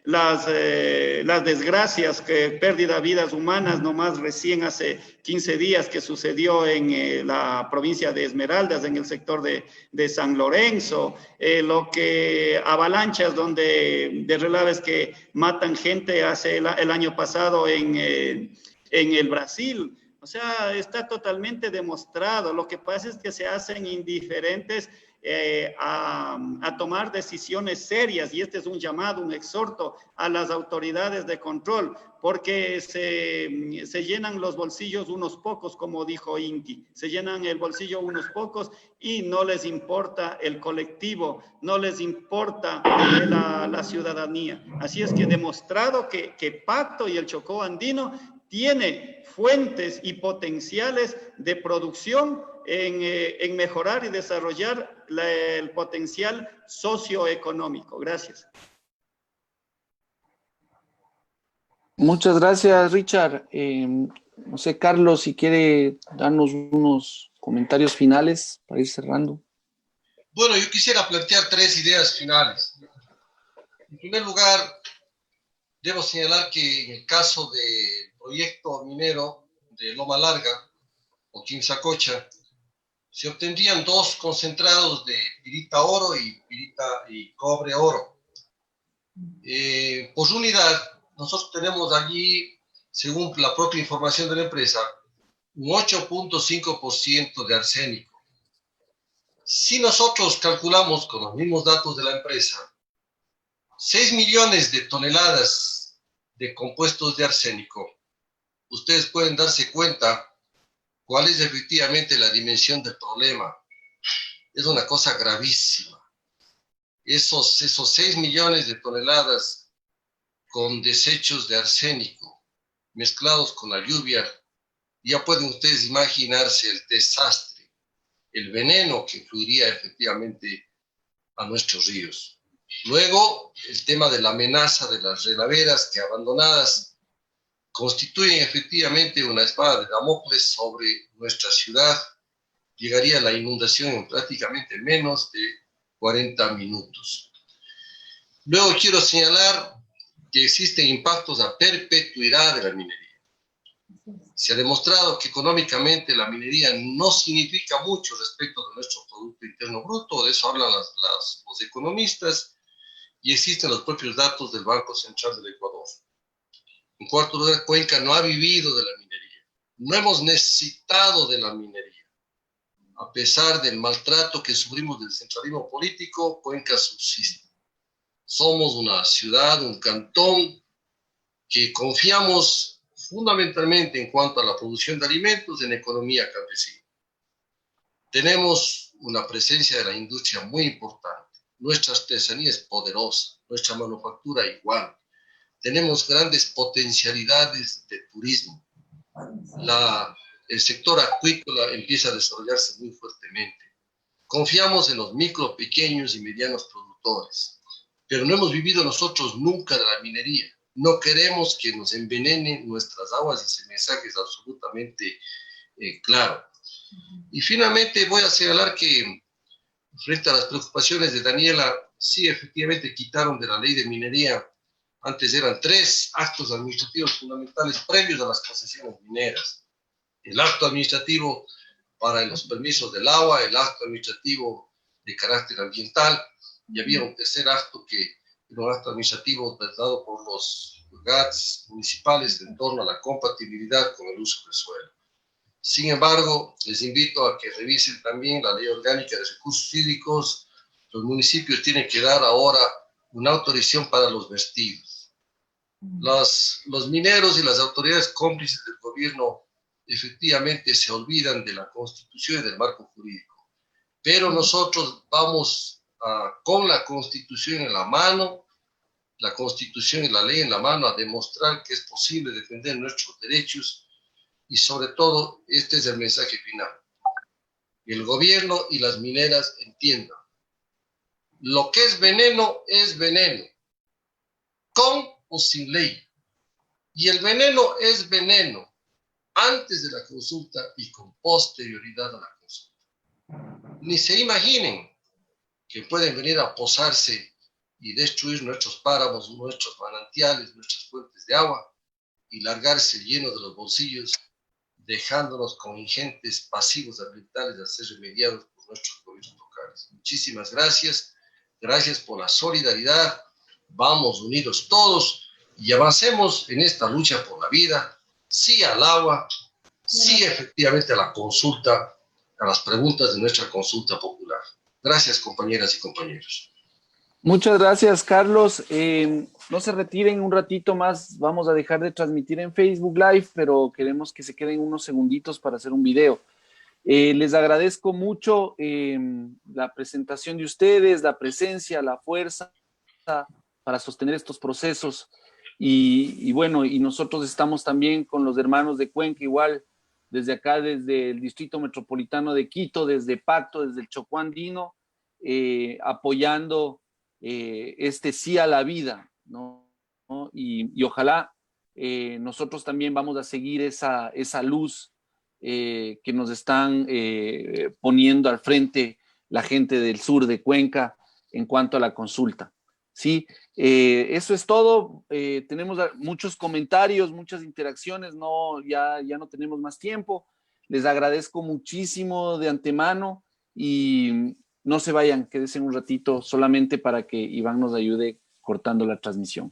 las desgracias, pérdida de vidas humanas, nomás recién hace 15 días que sucedió en la provincia de Esmeraldas, en el sector de San Lorenzo, lo que avalanchas de relaves que matan gente hace el año pasado en el Brasil. O sea, está totalmente demostrado. Lo que pasa es que se hacen indiferentes a tomar decisiones serias, y este es un llamado, un exhorto a las autoridades de control, porque se llenan los bolsillos unos pocos, como dijo Inti, se llenan el bolsillo unos pocos y no les importa el colectivo, no les importa la ciudadanía. Así es que demostrado que Pacto y el Chocó Andino tiene fuentes y potenciales de producción en mejorar y desarrollar el potencial socioeconómico. Gracias. Muchas gracias, Richard. No sé, Carlos, si quiere darnos unos comentarios finales para ir cerrando. Bueno, yo quisiera plantear 3 ideas finales. En primer lugar, debo señalar que en el caso del proyecto minero de Loma Larga o Quimsacocha, se obtendrían 2 concentrados de pirita oro y cobre oro. Por unidad, nosotros tenemos allí, según la propia información de la empresa, un 8.5% de arsénico. Si nosotros calculamos con los mismos datos de la empresa, 6 millones de toneladas de compuestos de arsénico, ustedes pueden darse cuenta cuál es efectivamente la dimensión del problema. Es una cosa gravísima. Esos 6 millones de toneladas con desechos de arsénico mezclados con la lluvia, ya pueden ustedes imaginarse el desastre, el veneno que fluiría efectivamente a nuestros ríos. Luego, el tema de la amenaza de las relaveras que abandonadas constituyen efectivamente una espada de Damocles sobre nuestra ciudad. Llegaría la inundación en prácticamente menos de 40 minutos. Luego quiero señalar que existen impactos a perpetuidad de la minería. Se ha demostrado que económicamente la minería no significa mucho respecto de nuestro Producto Interno Bruto, de eso hablan los economistas, y existen los propios datos del Banco Central del Ecuador. En cuarto lugar, Cuenca no ha vivido de la minería, no hemos necesitado de la minería. A pesar del maltrato que sufrimos del centralismo político, Cuenca subsiste. Somos una ciudad, un cantón, que confiamos fundamentalmente en cuanto a la producción de alimentos en economía campesina. Tenemos una presencia de la industria muy importante. Nuestra artesanía es poderosa, nuestra manufactura igual. Tenemos grandes potencialidades de turismo. El sector acuícola empieza a desarrollarse muy fuertemente. Confiamos en los micro, pequeños y medianos productores, pero no hemos vivido nosotros nunca de la minería. No queremos que nos envenenen nuestras aguas, ese mensaje es absolutamente claro. Y finalmente voy a señalar que frente a las preocupaciones de Daniela, sí, efectivamente quitaron de la ley de minería, antes eran 3 actos administrativos fundamentales previos a las concesiones mineras. El acto administrativo para los permisos del agua, el acto administrativo de carácter ambiental, y había un tercer acto que era un acto administrativo dado por los GATS municipales en torno a la compatibilidad con el uso del suelo. Sin embargo, les invito a que revisen también la Ley Orgánica de Recursos Hídricos. Los municipios tienen que dar ahora una autorización para los vertidos. Los mineros y las autoridades cómplices del gobierno efectivamente se olvidan de la Constitución y del marco jurídico. Pero nosotros vamos con la Constitución en la mano, la Constitución y la ley en la mano, a demostrar que es posible defender nuestros derechos. Y sobre todo, este es el mensaje final. El gobierno y las mineras entiendan. Lo que es veneno, con o sin ley. Y el veneno es veneno antes de la consulta y con posterioridad a la consulta. Ni se imaginen que pueden venir a posarse y destruir nuestros páramos, nuestros manantiales, nuestras fuentes de agua y largarse llenos de los bolsillos, dejándonos con ingentes pasivos ambientales a ser remediados por nuestros gobiernos locales. Muchísimas gracias. Gracias por la solidaridad. Vamos unidos todos y avancemos en esta lucha por la vida. Sí al agua, sí efectivamente a la consulta, a las preguntas de nuestra consulta popular. Gracias, compañeras y compañeros. Muchas gracias, Carlos. No se retiren un ratito más, vamos a dejar de transmitir en Facebook Live, pero queremos que se queden unos segunditos para hacer un video. Les agradezco mucho la presentación de ustedes, la presencia, la fuerza para sostener estos procesos. Y bueno, y nosotros estamos también con los hermanos de Cuenca, igual desde acá, desde el Distrito Metropolitano de Quito, desde Pacto, desde el Chocó Andino, apoyando este sí a la vida, ¿no? Y ojalá nosotros también vamos a seguir esa luz que nos están poniendo al frente la gente del sur de Cuenca en cuanto a la consulta. Sí, eso es todo. Tenemos muchos comentarios, muchas interacciones, ya no tenemos más tiempo. Les agradezco muchísimo de antemano y no se vayan, quédense un ratito solamente para que Iván nos ayude cortando la transmisión.